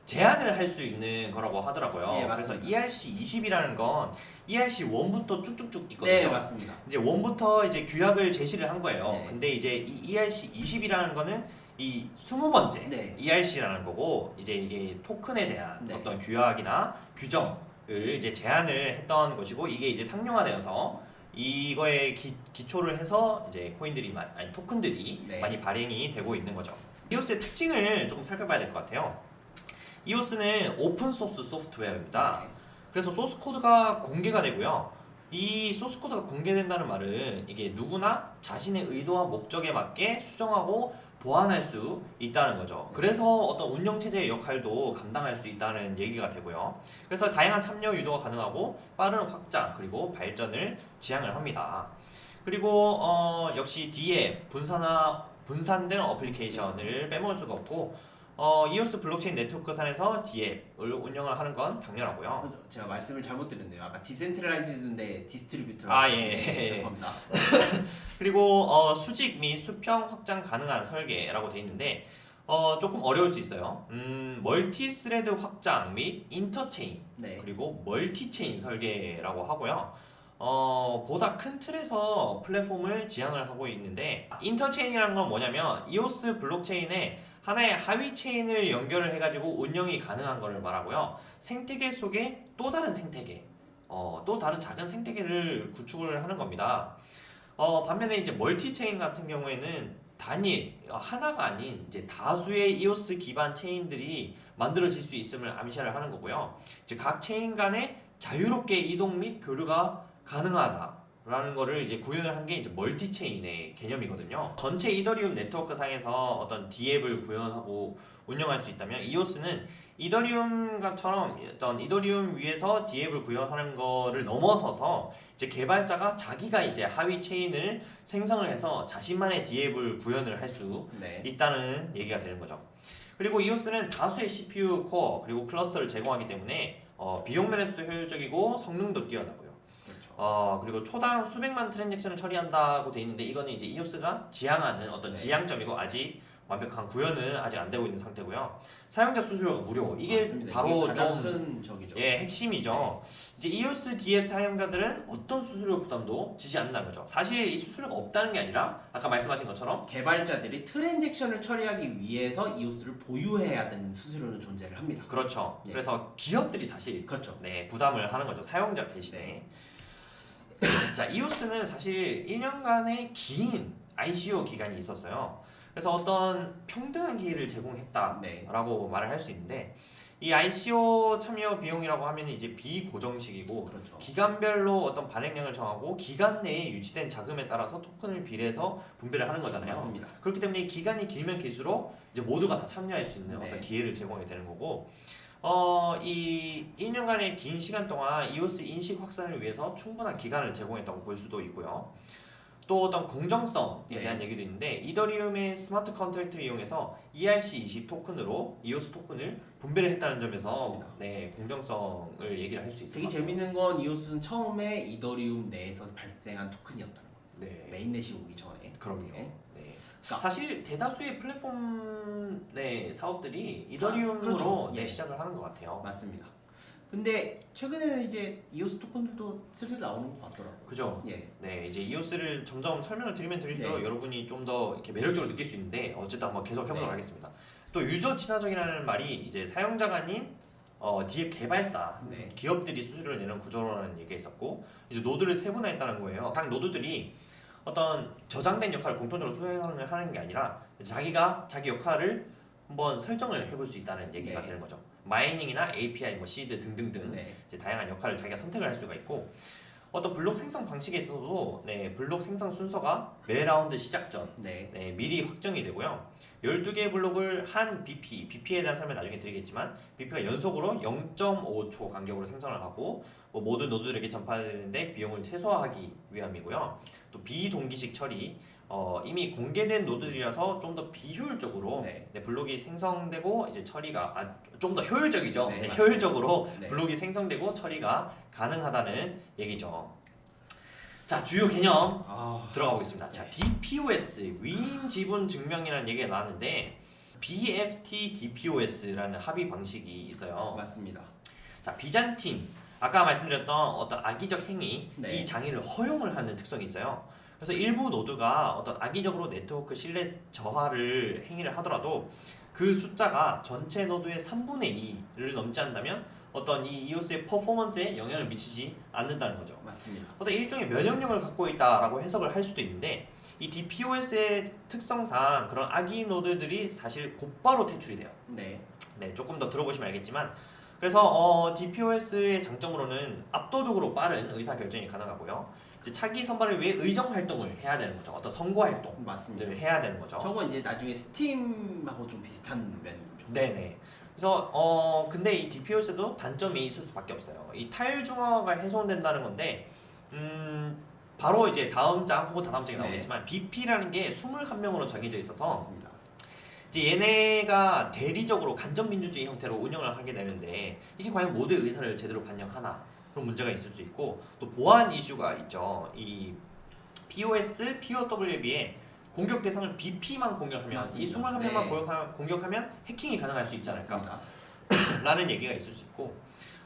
제한을 할 수 있는 거라고 하더라고요. 예, 그래서 맞습니다. ERC20이라는 건 ERC1부터 쭉쭉쭉 있거든요. 네, 맞습니다. 이제 1부터 이제 규약을 제시를 한 거예요. 네. 근데 이제 이 ERC20이라는 거는 이 20번째 네. ERC라는 거고 이제 이게 토큰에 대한 네. 어떤 규약이나 규정을 이제 제안을 했던 것이고 이게 이제 상용화되어서 이거에 기초를 해서 이제 토큰들이 네. 많이 발행이 되고 있는 거죠. 이오스의 특징을 조금 살펴봐야 될 것 같아요. 이오스는 오픈 소스 소프트웨어입니다. 네. 그래서 소스 코드가 공개가 되고요. 이 소스 코드가 공개된다는 말은 이게 누구나 자신의 의도와 목적에 맞게 수정하고 보완할 수 있다는 거죠. 그래서 어떤 운영 체제의 역할도 감당할 수 있다는 얘기가 되고요. 그래서 다양한 참여 유도가 가능하고 빠른 확장 그리고 발전을 지향을 합니다. 그리고 역시 D앱 분산된 어플리케이션을 빼먹을 수가 없고 이오스 블록체인 네트워크산에서 D앱을 운영을 하는 건 당연하고요. 제가 말씀을 잘못 드렸네요. 아까 디센트럴라이즈드인데 디스트리뷰터라고 아, 했습니다. 예. 죄송합니다. 그리고 수직 및 수평 확장 가능한 설계라고 돼 있는데 조금 어려울 수 있어요. 멀티 스레드 확장 및 인터체인 네. 그리고 멀티체인 설계라고 하고요. 보다 큰 틀에서 플랫폼을 지향을 하고 있는데 인터체인이라는 건 뭐냐면 이오스 블록체인에 하나의 하위 체인을 연결을 해가지고 운영이 가능한 것을 말하고요. 생태계 속에 또 다른 생태계, 또 다른 작은 생태계를 구축을 하는 겁니다. 반면에 이제 멀티체인 같은 경우에는 단일 하나가 아닌 이제 다수의 이오스 기반 체인들이 만들어질 수 있음을 암시를 하는 거고요. 이제 각 체인 간에 자유롭게 이동 및 교류가 가능하다라는 거를 이제 구현을 한 게 이제 멀티체인의 개념이거든요. 전체 이더리움 네트워크 상에서 어떤 D앱을 구현하고 운영할 수 있다면 이오스는 이더리움처럼 어떤 이더리움 위에서 D앱을 구현하는 거를 넘어서서 이제 개발자가 자기가 이제 하위 체인을 생성을 해서 자신만의 D앱을 구현을 할 수 네. 있다는 얘기가 되는 거죠. 그리고 이오스는 다수의 CPU 코어 그리고 클러스터를 제공하기 때문에 비용 면에서도 효율적이고 성능도 뛰어나고요. 그렇죠. 그리고 초당 수백만 트랜잭션을 처리한다고 돼 있는데 이거는 이제 이오스가 지향하는 어떤 네. 지향점이고 아직 완벽한 구현은 아직 안 되고 있는 상태고요. 사용자 수수료가 무료. 이게 맞습니다. 바로 이게 가장 좀 큰 적이죠. 핵심이죠. 이제 이오스 DF 사용자들은 어떤 수수료 부담도 지지 않는다는 거죠. 사실 이 수수료가 없다는 게 아니라 아까 말씀하신 것처럼 개발자들이 트랜잭션을 처리하기 위해서 이오스를 보유해야 되는 수수료는 존재를 합니다. 그렇죠. 네. 그래서 기업들이 사실 그렇죠. 부담을 하는 거죠. 사용자 대신에. 자, 이오스는 사실 1년간의 긴 ICO 기간이 있었어요. 그래서 어떤 평등한 기회를 제공했다라고 네. 말을 할 수 있는데 이 ICO 참여 비용이라고 하면 이제 비고정식이고 그렇죠. 기간별로 어떤 발행량을 정하고 기간 내에 유치된 자금에 따라서 토큰을 비례해서 분배를 하는 거잖아요. 맞습니다. 그렇기 때문에 기간이 길면 길수록 이제 모두가 다 참여할 수 있는 네. 어떤 기회를 제공하게 되는 거고 이 1년간의 긴 시간 동안 이오스 인식 확산을 위해서 충분한 기간을 제공했다고 볼 수도 있고요. 또 어떤 공정성에 네. 대한 얘기도 있는데 이더리움의 스마트 컨트랙트를 이용해서 ERC20 토큰으로 이오스 토큰을 분배를 했다는 점에서 맞습니다. 공정성을 얘기를 할 수 있을 되게 것 같아요. 재밌는 건 이오스는 처음에 이더리움 내에서 발생한 토큰이었다는 거예요. 네, 메인넷이 오기 전에. 그럼요. 네. 네. 그러니까- 사실 대다수의 플랫폼 내 사업들이 이더리움으로 그렇죠. 예. 시작을 하는 것 같아요. 맞습니다. 근데 최근에는 이제 이오스 토큰들도 슬슬 나오는 것 같더라고요. 그죠? 예. 네, 이제 이오스를 점점 설명을 드리면 드릴수록 네. 여러분이 좀 더 이렇게 매력적으로 느낄 수 있는데 어쨌든 한번 계속 해보도록 네. 하겠습니다. 또 유저 친화적이라는 말이 이제 사용자가 아닌 D앱 개발사 네. 기업들이 수수료를 내는 구조라는 얘기가 있었고 이제 노드를 세분화했다는 거예요. 각 노드들이 어떤 저장된 역할을 공통적으로 수행을 하는 게 아니라 자기가 자기 역할을 한번 설정을 해볼 수 있다는 얘기가 네. 되는 거죠. 마이닝이나 API, 뭐 시드 등등등 네. 이제 다양한 역할을 자기가 선택을 할 수가 있고 어떤 블록 생성 방식에 있어서도 블록 생성 순서가 매 라운드 시작 전 네. 미리 확정이 되고요. 12개의 블록을 한 BP에 대한 설명 나중에 드리겠지만 BP가 연속으로 0.5초 간격으로 생성을 하고 모든 노드들에게 전파되는데 비용을 최소화하기 위함이고요. 또 비동기식 처리 이미 공개된 노드들이라서 좀 더 비효율적으로 네. 블록이 생성되고 이제 처리가 좀 더 효율적이죠. 네, 맞습니다. 효율적으로 네. 블록이 생성되고 처리가 가능하다는 얘기죠. 자, 주요 개념 들어가 보겠습니다. 자, 네. DPoS 위임 지분 증명이라는 얘기가 나왔는데 BFT DPoS라는 합의 방식이 있어요. 맞습니다. 자, 비잔틴 아까 말씀드렸던 어떤 악의적 행위 네. 이 장애를 허용을 하는 특성이 있어요. 그래서 일부 노드가 어떤 악의적으로 네트워크 신뢰 저하를 행위를 하더라도 그 숫자가 전체 노드의 3분의 2를 넘지 않는다면 어떤 이 이오스의 퍼포먼스에 영향을 미치지 않는다는 거죠. 맞습니다. 어떤 일종의 면역력을 갖고 있다라고 해석을 할 수도 있는데 이 DPoS의 특성상 그런 악의 노드들이 사실 곧바로 퇴출이 돼요. 네. 네, 조금 더 들어보시면 알겠지만 그래서 DPoS의 장점으로는 압도적으로 빠른 의사결정이 가능하고요. 이제 차기 선발을 위해 의정 활동을 해야 되는 거죠. 어떤 선거 활동을 맞습니다. 해야 되는 거죠. 저건 이제 나중에 스팀하고 좀 비슷한 면이 있죠. 네네. 그래서 근데 이 DPoS도 단점이 있을 수밖에 없어요. 이 타일 중화가 훼손된다는 건데 바로 이제 다음 장 혹은 다다음 장에 네. 나오겠지만 BP라는 게 21명으로 정해져 있어서 맞습니다. 이제 얘네가 대리적으로 간접민주주의 형태로 운영을 하게 되는데 이게 과연 모두의 의사를 제대로 반영하나 그런 문제가 있을 수 있고 또 보안 이슈가 있죠. 이 POS, POW에 비해 공격 대상을 BP만 공격하면 맞습니다. 이 21명만 네. 공격하면 해킹이 가능할 수 있지 않을까 맞습니다. 라는 얘기가 있을 수 있고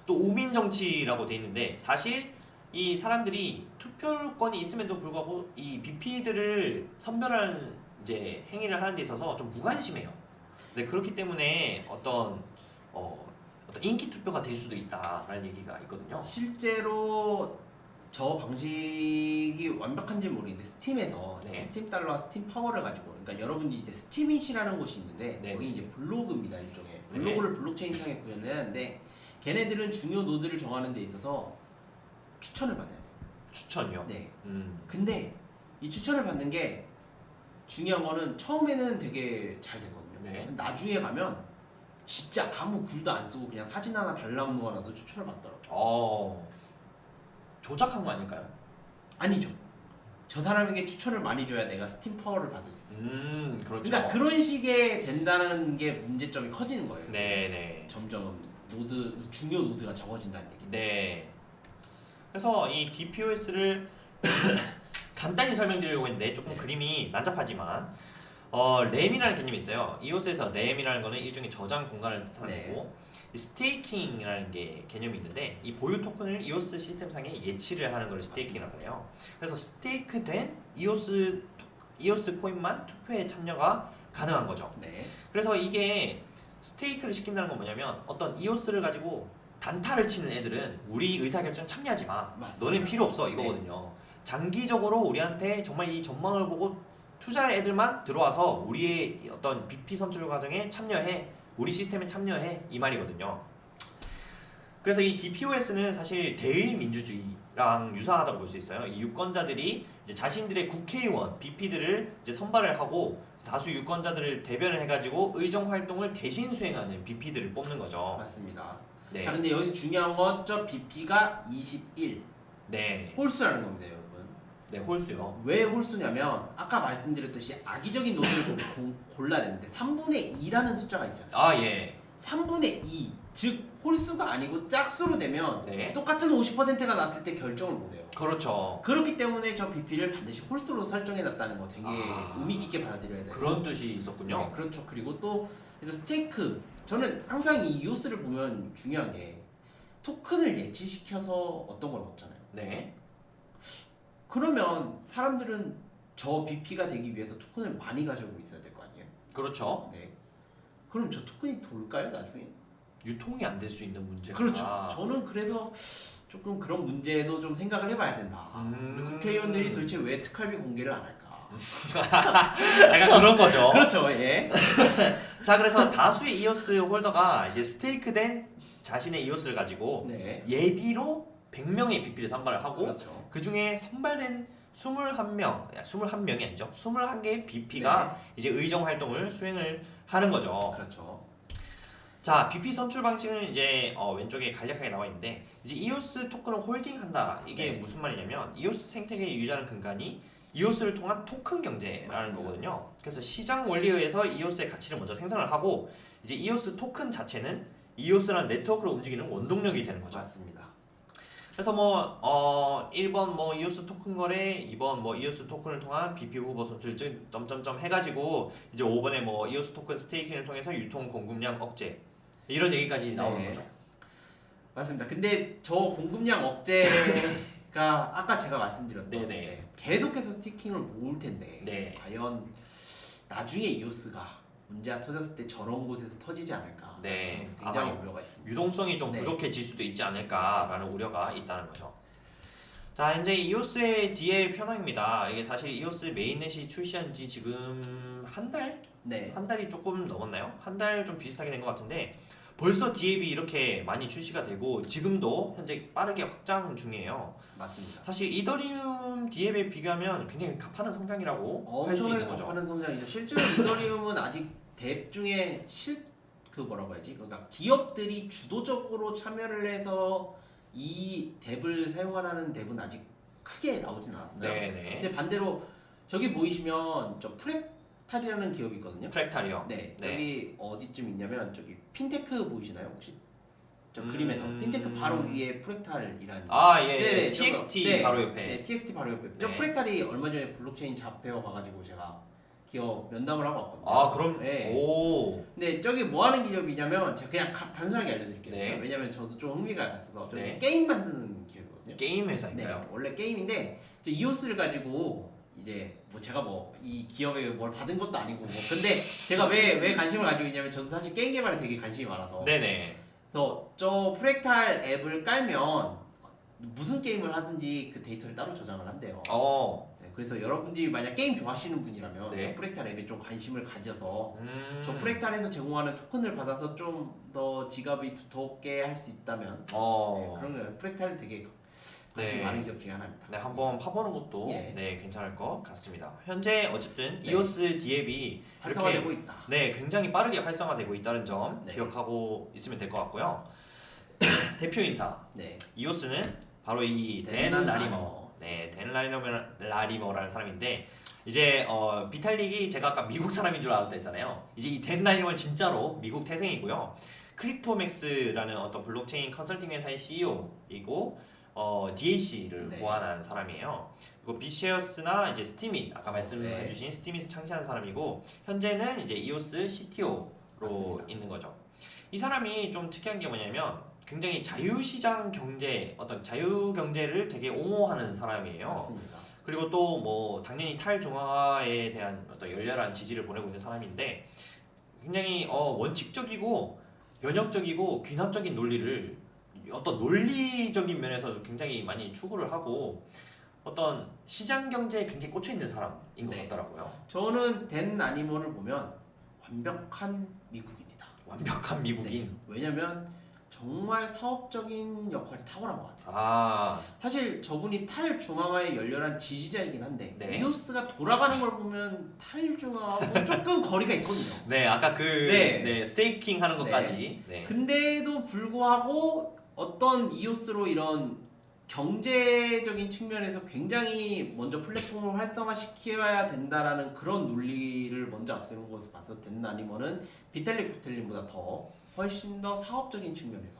또 우민 정치라고 돼 있는데 사실 이 사람들이 투표권이 있음에도 불구하고 이 BP들을 선별하는 이제 행위를 하는 데 있어서 좀 무관심해요. 네, 그렇기 때문에 어떤 인기 투표가 될 수도 있다라는 얘기가 있거든요. 실제로 저 방식이 완벽한지 모르겠는데 스팀에서 네. 스팀 달러와 스팀 파워를 가지고 그러니까 여러분이 이제 스팀잇이라는 곳이 있는데 네. 거기 이제 블로그입니다 일종의 블로그를 블록체인상에 구현을 해야하는데 걔네들은 중요 노드를 정하는 데 있어서 추천을 받아야 돼요. 추천이요. 네. 음. 근데 이 추천을 받는 게 중요한 거는 처음에는 되게 잘 되거든요. 네. 나중에 가면 진짜 아무 글도 안 쓰고 그냥 사진 하나 달라고 모아놔서 추천을 받더라고요. 조작한 거 아닐까요? 아니죠. 저 사람에게 추천을 많이 줘야 내가 스팀 파워를 받을 수 있어요. 그렇죠. 그러니까 그런 식의 된다는 게 문제점이 커지는 거예요. 네네. 점점 중요 노드가 적어진다는 얘기. 네. 그래서 이 DPoS를 간단히 설명드리려고 했는데 조금 그림이 난잡하지만 램이라는 개념이 있어요. 이오스에서 램이라는 거는 일종의 저장 공간을 뜻하는 네. 거고 이 스테이킹이라는 게 개념이 있는데 이 보유 토큰을 이오스 시스템상에 예치를 하는 걸 스테이킹이라고 해요. 그래서 스테이크된 이오스 코인만 투표에 참여가 가능한 거죠. 네. 그래서 이게 스테이크를 시킨다는 건 뭐냐면 어떤 이오스를 가지고 단타를 치는 애들은 우리 의사결정 참여하지 마. 맞습니다. 너넨 필요 없어 네. 이거거든요. 장기적으로 우리한테 정말 이 전망을 보고 투자할 애들만 들어와서 우리의 어떤 BP 선출 과정에 참여해. 우리 시스템에 참여해. 이 말이거든요. 그래서 이 DPoS는 사실 대의 민주주의랑 유사하다고 볼 수 있어요. 이 유권자들이 이제 자신들의 국회의원, BP들을 이제 선발을 하고 다수 유권자들을 대변을 해가지고 의정 활동을 대신 수행하는 BP들을 뽑는 거죠. 맞습니다. 네. 자 근데 여기서 중요한 건 저 BP가 21 네. 홀수라는 겁니다, 여러분. 네, 홀수요. 왜 홀수냐면 아까 말씀드렸듯이 악의적인 노드를 골라야 되는데 3분의 2라는 숫자가 있잖아요. 아, 예. 3분의 2, 즉 홀수가 아니고 짝수로 되면 네. 똑같은 50%가 났을 때 결정을 못해요. 그렇죠. 그렇기 때문에 저 BP를 반드시 홀수로 설정해놨다는 거 되게 아, 의미 깊게 받아들여야 돼요. 그런 뜻이 있었군요. 네, 그렇죠. 그리고 또 그래서 스테이크 저는 항상 이 이오스를 보면 중요한 게 토큰을 예치시켜서 어떤 걸 얻잖아요. 네. 그러면 사람들은 저 BP가 되기 위해서 토큰을 많이 가지고 있어야 될 거 아니에요? 그렇죠. 네. 그럼 저 토큰이 돌까요 나중에? 유통이 안 될 수 있는 문제가. 그렇죠. 저는 그래서 조금 그런 문제도 좀 생각을 해봐야 된다. 우리 국회의원들이 도대체 왜 특활비 공개를 안 할까? 약간 그런 거죠. 그렇죠. 예. 자, 그래서 다수의 이오스 홀더가 이제 스테이크된 자신의 이오스를 가지고 네. 예비로 100명의 BP를 선발을 하고 그렇죠. 그 중에 선발된 21명이 아니죠. 21개의 BP가 이제 의정 활동을 수행을 하는 거죠. 그렇죠. 자, BP 선출 방식은 이제 왼쪽에 간략하게 나와 있는데 이제 이오스 토큰을 홀딩한다. 이게 네. 무슨 말이냐면 이오스 생태계의 유지하는 근간이 이오스를 통한 토큰 경제라는 맞습니다. 거거든요. 그래서 시장 원리에 의해서 이오스의 가치를 먼저 생산을 하고 이제 이오스 토큰 자체는 이오스라는 네트워크를 움직이는 원동력이 되는 거죠. 맞습니다. 그래서 1번 이오스 토큰 거래, 2번 이오스 토큰을 통한 BP 후보 선출 즉 점점점 해가지고 이제 5번에 이오스 토큰 스테이킹을 통해서 유통 공급량 억제 이런 얘기까지 나오는 네. 거죠. 맞습니다. 근데 저 공급량 억제가 아까 제가 말씀드렸던 네네. 계속해서 스테이킹을 모을 텐데 네. 과연 나중에 이오스가 문제가 터졌을 때 저런 곳에서 터지지 않을까? 네. 저는 굉장히 아마 우려가 있습니다. 유동성이 좀 네. 부족해질 수도 있지 않을까라는 우려가 있다는 거죠. 자, 이제 이오스의 DL 편향입니다. 이게 사실 이오스 메인넷이 출시한 지 지금 한 달? 네. 한 달이 조금 넘었나요? 한 달 좀 비슷하게 된 것 같은데 벌써 DApp이 이렇게 많이 출시가 되고 지금도 현재 빠르게 확장 중이에요. 맞습니다. 사실 이더리움 DApp에 비교하면 굉장히 가파른 성장이라고 할 수 있는 엄청나게 거죠. 가파른 성장이죠. 실제로 이더리움은 아직 뎁 중에 뭐라고 해야지? 그러니까 기업들이 주도적으로 참여를 해서 이 뎁을 사용하라는 뎁은 아직 크게 나오진 않았어요. 네네. 근데 반대로 저기 보이시면 저 프렉탈이라는 기업이 있거든요. 프랙탈이요. 네, 네. 저기 어디쯤 있냐면 저기 핀테크 보이시나요 혹시? 저 그림에서 핀테크 바로 위에 프렉탈이라는. 아 예. 네, TXT 네, 바로 옆에. 네, TXT 바로 옆에. 저 네. 프렉탈이 얼마 전에 블록체인 잡혀 가가지고 제가 기업 면담을 하고 왔거든요. 아 그럼 네. 오. 근데 저기 뭐 하는 기업이냐면 제가 그냥 단순하게 알려드릴게요. 네. 왜냐면 저도 좀 흥미가 갔어서 저기 네. 게임 만드는 기업이거든요. 게임 네, 회사인가요? 원래 게임인데 저 이오스를 가지고 이제 뭐 제가 뭐 이 기업에 뭘 받은 것도 아니고 뭐 근데 제가 왜 관심을 가지고 있냐면 저도 사실 게임 개발에 되게 관심이 많아서 네네. 그래서 저 프랙탈 앱을 깔면 무슨 게임을 하든지 그 데이터를 따로 저장을 한대요. 어. 네, 그래서 여러분들이 만약 게임 좋아하시는 분이라면 네. 저 프랙탈 앱에 좀 관심을 가져서 저 프랙탈에서 제공하는 토큰을 받아서 좀 더 지갑이 두텁게 할 수 있다면 어. 네, 그런 프랙탈이 되게 관심 네. 많은 기업 중에 하나입니다. 네, 한번 파보는 것도 예. 네, 괜찮을 것 같습니다. 현재 어쨌든 네. 이오스 D앱이 활성화되고 있다. 네, 굉장히 빠르게 활성화되고 있다는 점 네. 기억하고 있으면 될 것 같고요. 대표 인사 네. 이오스는 바로 이 댄 댄 라리머. 네, 댄 라리머라는 사람인데 이제 비탈릭이 제가 아까 미국 사람인 줄 알았다 했잖아요. 이제 이 댄 라리머는 진짜로 미국 태생이고요. 크립토맥스라는 어떤 블록체인 컨설팅 회사의 CEO이고 DAC를 네. 고안한 사람이에요. 그리고 빗쉐어스나 이제 스티밋 아까 말씀해주신 네. 스티밋을 창시한 사람이고 현재는 이제 이오스 CTO로 맞습니다. 있는 거죠. 이 사람이 좀 특이한 게 뭐냐면 굉장히 자유시장 경제 어떤 자유 경제를 되게 옹호하는 사람이에요. 맞습니다. 그리고 또 뭐 당연히 탈중화에 대한 어떤 열렬한 지지를 보내고 있는 사람인데 굉장히 원칙적이고 연역적이고 귀납적인 논리를 어떤 논리적인 면에서 굉장히 많이 추구를 하고 어떤 시장 경제에 굉장히 꽂혀 있는 사람인 것 네. 같더라고요. 저는 댄 아니모를 보면 완벽한 미국인이다. 완벽한 미국인. 네. 왜냐면 정말 사업적인 역할이 탁월한 것 같아요. 아, 사실 저분이 탈중앙화의 열렬한 지지자이긴 한데 네. 이오스가 돌아가는 걸 보면 탈중앙하고 조금 거리가 있거든요. 네, 아까 그 네. 스테이킹 하는 것까지. 네. 근데도 불구하고 어떤 이오스로 이런 경제적인 측면에서 굉장히 먼저 플랫폼을 활성화시켜야 된다라는 그런 논리를 먼저 앞세운 것을 봐서 댄 아니머는 비탈릭 부텔린보다 더 훨씬 더 사업적인 측면에서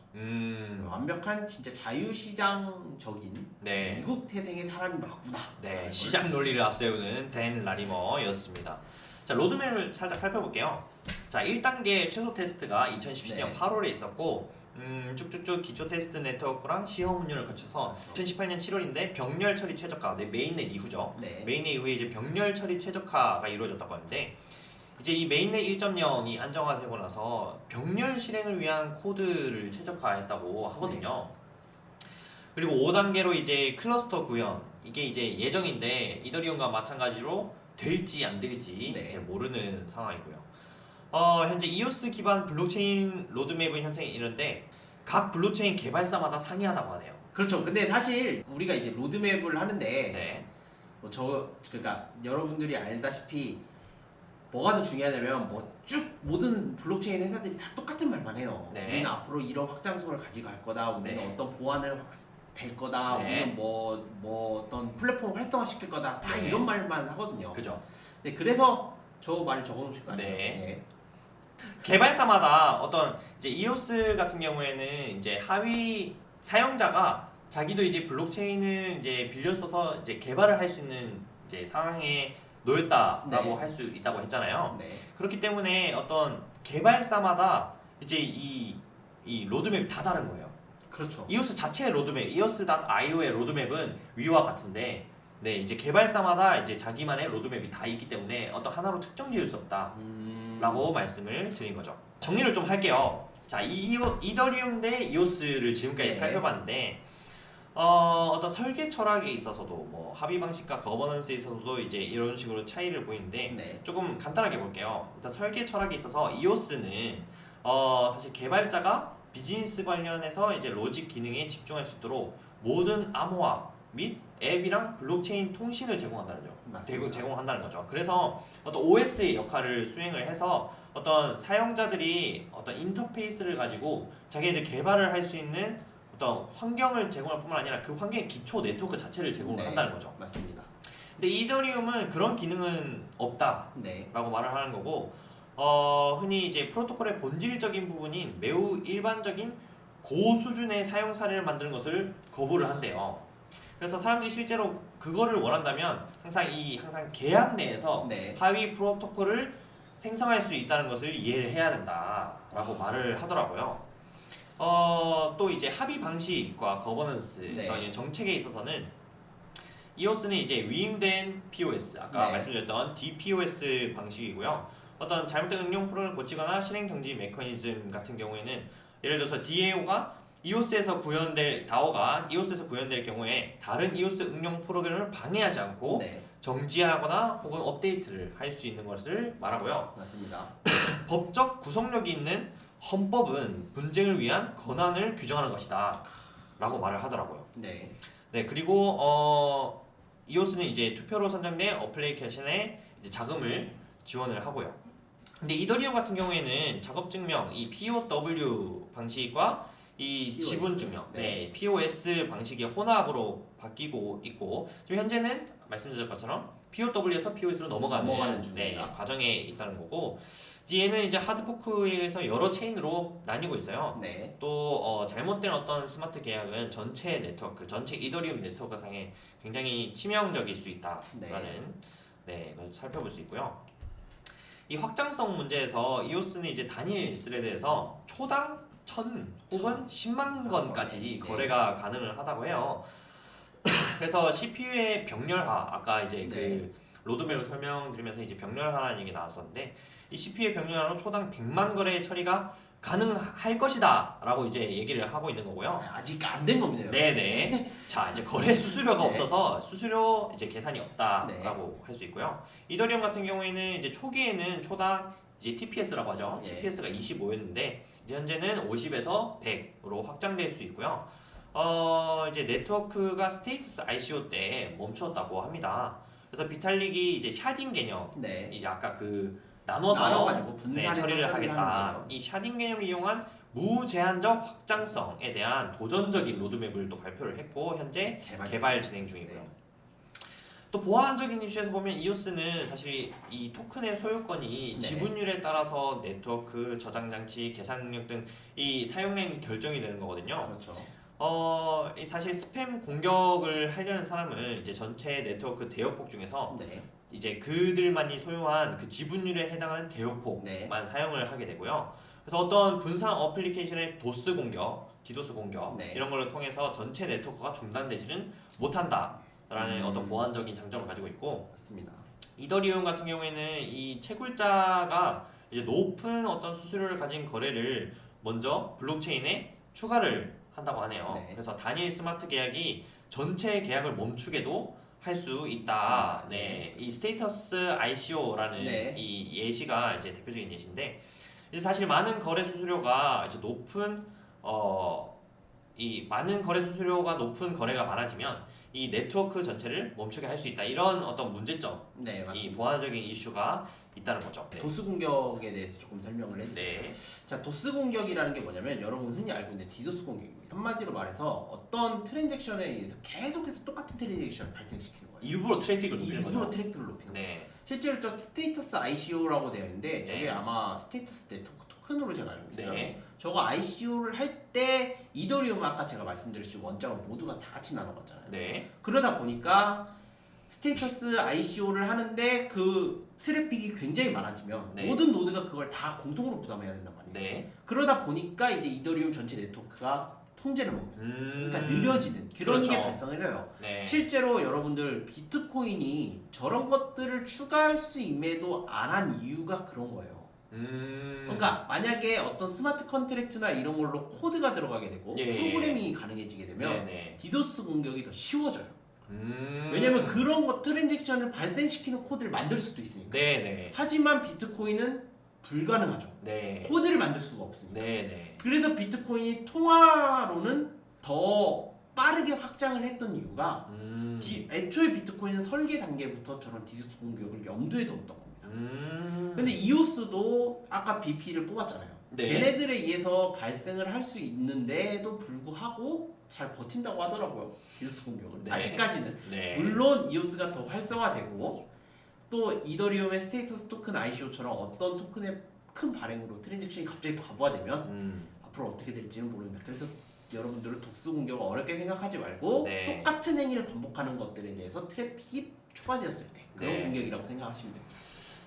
완벽한 진짜 자유시장적인 네. 미국 태생의 사람이 맞구나. 네, 시장 논리를 앞세우는 댄 라리머였습니다. 자, 로드맵을 살짝 살펴볼게요. 자, 1단계 최소 테스트가 2017년 네. 8월에 있었고 쭉쭉쭉 기초 테스트 네트워크랑 시험 운영을 거쳐서 그렇죠. 2018년 7월인데 병렬 처리 최적화, 네, 메인넷 이후죠. 네. 메인넷 이후에 이제 병렬 처리 최적화가 이루어졌다고 하는데 이제 이 메인넷 1.0이 안정화되고 나서 병렬 실행을 위한 코드를 최적화했다고 하거든요. 그리고 5단계로 이제 클러스터 구현 이게 이제 예정인데 이더리움과 마찬가지로 될지 안 될지 네. 이제 모르는 상황이고요. 현재 이오스 기반 블록체인 로드맵은 현재 이런데 각 블록체인 개발사마다 상이하다고 하네요. 그렇죠. 근데 사실 우리가 이제 로드맵을 하는데 네. 뭐 그러니까 여러분들이 알다시피 뭐가 더 중요하냐면 뭐 쭉 모든 블록체인 회사들이 다 똑같은 말만 해요. 네. 우리는 앞으로 이런 확장성을 가지고 갈 거다. 우리는 네. 어떤 보안을 될 거다. 네. 우리는 뭐 어떤 플랫폼을 활성화시킬 거다. 다 네. 이런 말만 하거든요. 그죠. 네, 그래서 저 말을 적어놓으실 거 아니에요. 네. 개발사마다 어떤 이제 이오스 같은 경우에는 이제 하위 사용자가 자기도 이제 블록체인을 이제 빌려 써서 이제 개발을 할 수 있는 이제 상황에 놓였다라고 네. 할 수 있다고 했잖아요. 네. 그렇기 때문에 어떤 개발사마다 이제 이 로드맵이 다 다른 거예요. 그렇죠. 이오스 자체의 로드맵, ios.io의 로드맵은 위와 같은데, 네 이제 개발사마다 이제 자기만의 로드맵이 다 있기 때문에 어떤 하나로 특정 지을 수 없다라고 말씀을 드린 거죠. 정리를 좀 할게요. 자, 이더리움 대 이오스를 지금까지 네. 살펴봤는데, 어떤 설계 철학에 있어서도 뭐 합의 방식과 거버넌스에 있어서도 이제 이런 식으로 차이를 보이는데 네. 조금 간단하게 볼게요. 일단 설계 철학에 있어서 이오스는 사실 개발자가 비즈니스 관련해서 이제 로직 기능에 집중할 수 있도록 모든 암호화 및 앱이랑 블록체인 통신을 맞습니다. 제공한다는 거죠. 그래서 어떤 OS의 역할을 수행을 해서 어떤 사용자들이 어떤 인터페이스를 가지고 자기네들 개발을 할 수 있는 어떤 환경을 제공할 뿐만 아니라 그 환경의 기초 네트워크 자체를 제공을 네. 한다는 거죠. 맞습니다. 근데 이더리움은 그런 기능은 없다라고 네. 말을 하는 거고, 흔히 이제 프로토콜의 본질적인 부분인 매우 일반적인 고수준의 사용 사례를 만드는 것을 거부를 한대요. 그래서 사람들이 실제로 그거를 원한다면 항상 계약 내에서 네. 하위 프로토콜을 생성할 수 있다는 것을 이해를 해야 된다라고 말을 하더라고요. 또 이제 합의 방식과 거버넌스, 네. 어떤 정책에 있어서는 EOS는 이제 위임된 POS, 아까 네. 말씀드렸던 DPoS 방식이고요. 어떤 잘못된 응용 프로그램을 고치거나 실행 정지 메커니즘 같은 경우에는 예를 들어서 DAO가 EOS에서 구현될 DAO가 EOS에서 구현될 경우에 다른 EOS 응용 프로그램을 방해하지 않고 네. 정지하거나 혹은 업데이트를 할 수 있는 것을 말하고요. 맞습니다. 법적 구속력이 있는 헌법은 분쟁을 위한 권한을 규정하는 것이다 라고 말을 하더라고요. 네. 네, 그리고 EOS는 이제 투표로 선정된 어플리케이션에 이제 자금을 지원을 하고요. 근데 이더리움 같은 경우에는 작업 증명, 이 POW 방식과 이 POS. 지분 증명, 네. 네, POS 방식의 혼합으로 바뀌고 있고, 지금 현재는 말씀드린 것처럼 POW에서 POS로 넘어가는 중입니다. 과정에 있다는 거고, 얘는 이제 하드포크에서 여러 체인으로 나뉘고 있어요. 네. 또 잘못된 어떤 스마트 계약은 전체 네트워크, 전체 이더리움 네트워크 상에 굉장히 치명적일 수 있다라는 것을 살펴볼 수 있고요. 이 확장성 문제에서 EOS는 이제 단일 스레드에서 초당 1000 혹은 10만 건까지 네. 거래가 가능을 하다고 해요. 그래서 CPU의 병렬화, 아까 이제 네. 그 로드맵을 설명드리면서 이제 병렬화라는 얘기 나왔었는데, 이 CPU의 병렬화로 초당 100만 거래 처리가 가능할 것이다 라고 이제 얘기를 하고 있는 거고요. 아직 안 된 겁니다. 네네. 자, 이제 거래 수수료가 네. 없어서 수수료 이제 계산이 없다라고 할 수 있고요. 이더리움 같은 경우에는 이제 초기에는 초당 이제 TPS라고 하죠. 네. TPS가 25였는데 이제 현재는 50에서 100으로 확장될 수 있고요. 이제 네트워크가 스테이터스 ICO 때 멈추었다고 합니다. 그래서 비탈릭이 이제 샤딩 개념, 네. 이제 아까 그 나눠서 나눠가지고 분산해서 처리를 하는 하겠다. 거예요. 이 샤딩 개념을 이용한 무제한적 확장성에 대한 도전적인 로드맵을 또 발표를 했고 현재 개발 진행 중이고요. 네. 또 보안적인 이슈에서 보면 EOS는 사실 이 토큰의 소유권이 네. 지분율에 따라서 네트워크, 저장 장치, 계산 능력 등 이 사용량이 결정이 되는 거거든요. 그렇죠. 이 사실 스팸 공격을 하려는 사람은 이제 전체 네트워크 대역폭 중에서 네. 이제 그들만이 소유한 그 지분율에 해당하는 대역폭만 네. 사용을 하게 되고요. 그래서 어떤 분산 어플리케이션의 도스 공격, 디도스 공격 네. 이런 걸로 통해서 전체 네트워크가 중단되지는 못한다라는 어떤 보안적인 장점을 가지고 있고, 맞습니다. 이더리움 같은 경우에는 이 채굴자가 이제 높은 어떤 수수료를 가진 거래를 먼저 블록체인에 추가를 한다고 하네요. 네. 그래서 단일 스마트 계약이 전체 계약을 멈추게도 할 수 있다. 맞습니다. 네, 이 스테이터스 ICO라는 네. 이 예시가 이제 대표적인 예시인데, 이제 사실 많은 거래 수수료가 이제 이 많은 거래 수수료가 높은 거래가 많아지면 이 네트워크 전체를 멈추게 할 수 있다. 이런 어떤 문제점, 네, 이 맞습니다. 보안적인 이슈가 있다는 거죠. 네. 도스 공격에 대해서 조금 설명을 해드릴게요. 네. 자, 도스 공격이라는 게 뭐냐면 여러분 흔히 알고 있는 디도스 공격입니다. 한마디로 말해서 어떤 트랜잭션에 의해서 계속해서 똑같은 트랜잭션을 발생시키는 거예요. 일부러 트래픽을 높이는 일부러 거죠. 트래픽을 높이는 거예요. 네. 실제로 저 스테이터스 ICO라고 되어 있는데 저게 네. 아마 스테이터스 네트워크 토큰으로 제가 알고 있어요. 네. 저거 ICO를 할 때 이더리움 아까 제가 말씀드렸듯이 원장을 모두가 다 같이 나눠봤잖아요. 네. 그러다 보니까 스테이터스 ICO를 하는데 그 트래픽이 굉장히 많아지면 네. 모든 노드가 그걸 다 공통으로 부담해야 된단 말이에요. 네. 그러다 보니까 이제 이더리움 전체 네트워크가 통제를 먹는, 그러니까 느려지는 그런 그렇죠. 게 발생을 해요. 네. 실제로 여러분들 비트코인이 저런 것들을 추가할 수 임에도 안 한 이유가 그런 거예요. 그러니까 만약에 어떤 스마트 컨트랙트나 이런 걸로 코드가 들어가게 되고 예. 프로그래밍이 가능해지게 되면 네네. 디도스 공격이 더 쉬워져요. 왜냐면 그런 것 트랜잭션을 발생시키는 코드를 만들 수도 있으니까. 네네. 하지만 비트코인은 불가능하죠. 네. 코드를 만들 수가 없으니까. 네네. 그래서 비트코인이 통화로는 더 빠르게 확장을 했던 이유가 애초에 비트코인은 설계 단계부터 저런 디도스 공격을 염두에 뒀던 겁니다. 근데 EOS도 아까 BP를 뽑았잖아요. 네. 걔네들에 의해서 발생을 할 수 있는데도 불구하고 잘 버틴다고 하더라고요. 디도스 공격을. 네. 아직까지는. 네. 물론 이오스가 더 활성화되고 또 이더리움의 스테이터스 토큰 ICO처럼 어떤 토큰의 큰 발행으로 트랜잭션이 갑자기 과부하되면 앞으로 어떻게 될지는 모릅니다. 그래서 여러분들은 독수 공격을 어렵게 생각하지 말고 네. 똑같은 행위를 반복하는 것들에 대해서 트래픽이 추가되었을 때 그런 네. 공격이라고 생각하시면 됩니다.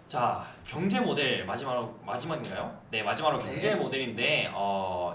자, 경제 모델 마지막인가요? 네, 마지막으로 네. 경제 모델인데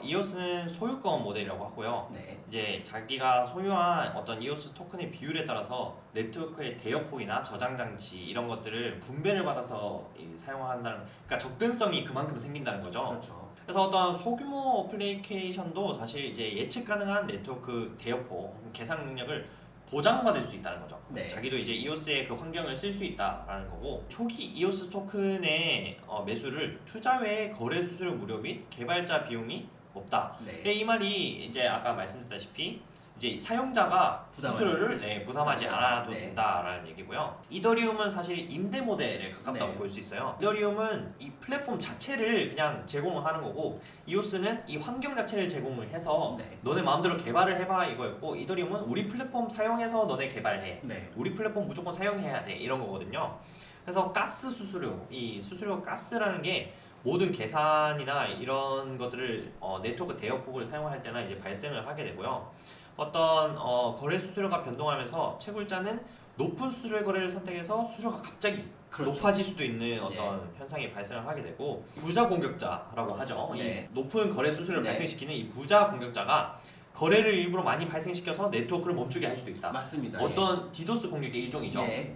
이오스는 소유권 모델이라고 하고요. 네. 이제 자기가 소유한 어떤 이오스 토큰의 비율에 따라서 네트워크의 대여폭이나 저장 장치 이런 것들을 분배를 받아서 사용한다는, 그러니까 접근성이 그만큼 생긴다는 거죠. 그렇죠. 그래서 어떤 소규모 어플리케이션도 사실 이제 예측 가능한 네트워크 대여폭, 계산 능력을 보장받을 수 있다는 거죠. 네. 자기도 이제 이오스의 그 환경을 쓸 수 있다라는 거고, 초기 이오스 토큰의 매수를 투자 외 거래 수수료 무료 및 개발자 비용이 없다. 네. 이 말이 이제 아까 말씀드렸다시피 이제 사용자가 수수료를 부담하지 않아도 네. 된다라는 얘기고요. 이더리움은 사실 임대 모델에 가깝다고 네. 볼 수 있어요. 이더리움은 이 플랫폼 자체를 그냥 제공하는 거고, 이오스는 이 환경 자체를 제공을 해서 네. 너네 마음대로 개발을 해봐 이거였고, 이더리움은 우리 플랫폼 사용해서 너네 개발해. 네. 우리 플랫폼 무조건 사용해야 돼 이런 거거든요. 그래서 가스 수수료, 이 수수료 가스라는 게 모든 계산이나 이런 것들을 네트워크 대여폭을 사용할 때나 이제 발생을 하게 되고요. 어떤 거래 수수료가 변동하면서 채굴자는 높은 수수료의 거래를 선택해서 수수료가 갑자기 그렇죠. 높아질 수도 있는 어떤 현상이 발생을 하게 되고, 부자 공격자라고 하죠. 네. 이 높은 거래 수수료를 네. 발생시키는 이 부자 공격자가 거래를 일부러 많이 발생시켜서 네트워크를 멈추게 할 수도 있다. 맞습니다. 어떤 디도스 공격의 일종이죠. 예.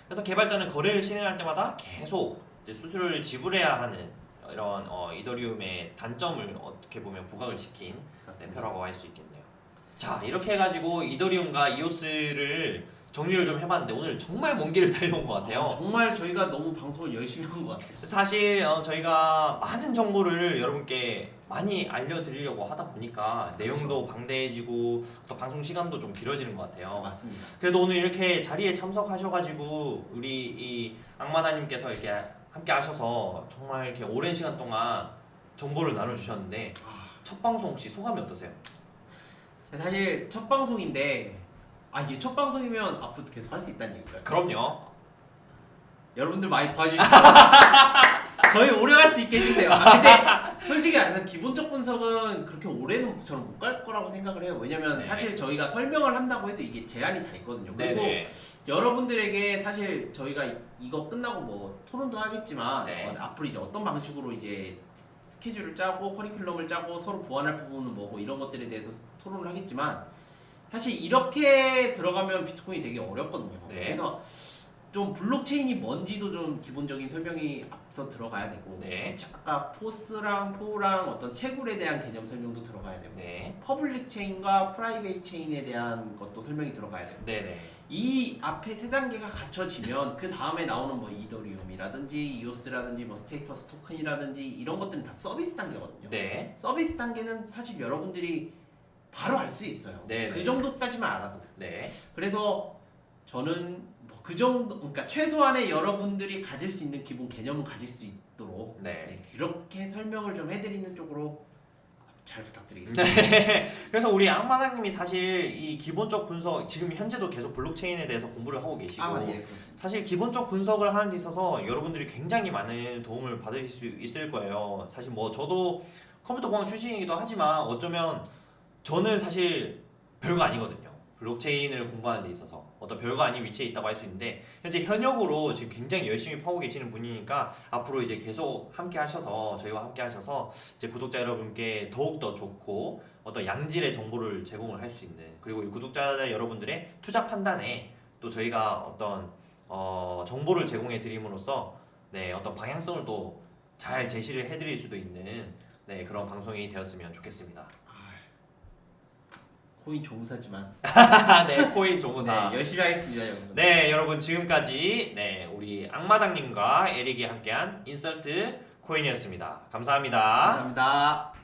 그래서 개발자는 거래를 실행할 때마다 계속 이제 수수료를 지불해야 하는 이런 이더리움의 단점을 어떻게 보면 부각을 시킨 맞습니다. 표라고 할 수 있겠네요. 자, 이렇게 해가지고 이더리움과 이오스를 정리를 좀 해봤는데 오늘 정말 먼 길을 달려온 것 같아요. 정말 저희가 너무 방송을 열심히 한 것 같아요. 사실 저희가 많은 정보를 여러분께 많이 알려드리려고 하다 보니까 내용도 방대해지고 또 방송 시간도 좀 길어지는 것 같아요. 맞습니다. 그래도 오늘 이렇게 자리에 참석하셔가지고 우리 이 악마다님께서 이렇게 함께 하셔서 정말 이렇게 오랜 시간 동안 정보를 나눠주셨는데, 첫 방송 혹시 소감이 어떠세요? 사실 첫 방송인데 이게 첫 방송이면 앞으로도 계속 할 수 있다는 얘기인가요? 그럼요. 여러분들 많이 도와주시고 저희 오래 갈 수 있게 해주세요. 근데 솔직히 말해서 기본적 분석은 그렇게 오래는 저는 못 갈 거라고 생각을 해요. 왜냐면 네. 사실 저희가 설명을 한다고 해도 이게 제한이 다 있거든요. 그리고 네네. 여러분들에게 사실 저희가 이거 끝나고 뭐 토론도 하겠지만 네. 앞으로 이제 어떤 방식으로 이제 스케줄을 짜고 커리큘럼을 짜고 서로 보완할 부분은 뭐고 이런 것들에 대해서 토론을 하겠지만, 사실 이렇게 들어가면 비트코인이 되게 어렵거든요. 네. 그래서 좀 블록체인이 뭔지도 좀 기본적인 설명이 앞서 들어가야 되고, 네. 아까 포스랑 포랑 어떤 채굴에 대한 개념 설명도 들어가야 되고, 네. 퍼블릭 체인과 프라이베이트 체인에 대한 것도 설명이 들어가야 되고, 네네. 이 앞에 세 단계가 갖춰지면 그 다음에 나오는 뭐 이더리움이라든지 이오스라든지 뭐 스테이터스 토큰이라든지 이런 것들은 다 서비스 단계거든요. 네. 서비스 단계는 사실 여러분들이 바로 알 수 있어요. 네, 그 네. 정도까지만 알아도. 네. 그래서 저는 뭐 그 정도, 그러니까 최소한의 여러분들이 가질 수 있는 기본 개념은 가질 수 있도록 네. 그렇게 설명을 좀 해드리는 쪽으로 잘 부탁드리겠습니다. 네. 그래서 우리 악마당님이 사실 이 기본적 분석, 지금 현재도 계속 블록체인에 대해서 공부를 하고 계시고, 예, 그렇습니다. 사실 기본적 분석을 하는 데 있어서 여러분들이 굉장히 많은 도움을 받으실 수 있을 거예요. 사실 뭐 저도 컴퓨터 공학 출신이기도 하지만 어쩌면 저는 사실 별거 아니거든요. 블록체인을 공부하는 데 있어서 어떤 별거 아닌 위치에 있다고 할 수 있는데, 현재 현역으로 지금 굉장히 열심히 파고 계시는 분이니까 앞으로 이제 계속 함께 하셔서, 저희와 함께 하셔서 이제 구독자 여러분께 더욱더 좋고 어떤 양질의 정보를 제공을 할 수 있는, 그리고 이 구독자 여러분들의 투자 판단에 또 저희가 어떤 정보를 제공해 드림으로써 어떤 방향성을 또 잘 제시를 해드릴 수도 있는 그런 방송이 되었으면 좋겠습니다. 코인 조무사지만 네, 코인 조무사. 열심히 하겠습니다, 여러분. 네, 여러분 지금까지 우리 악마당님과 에릭이 함께한 인설트 코인이었습니다. 감사합니다. 감사합니다.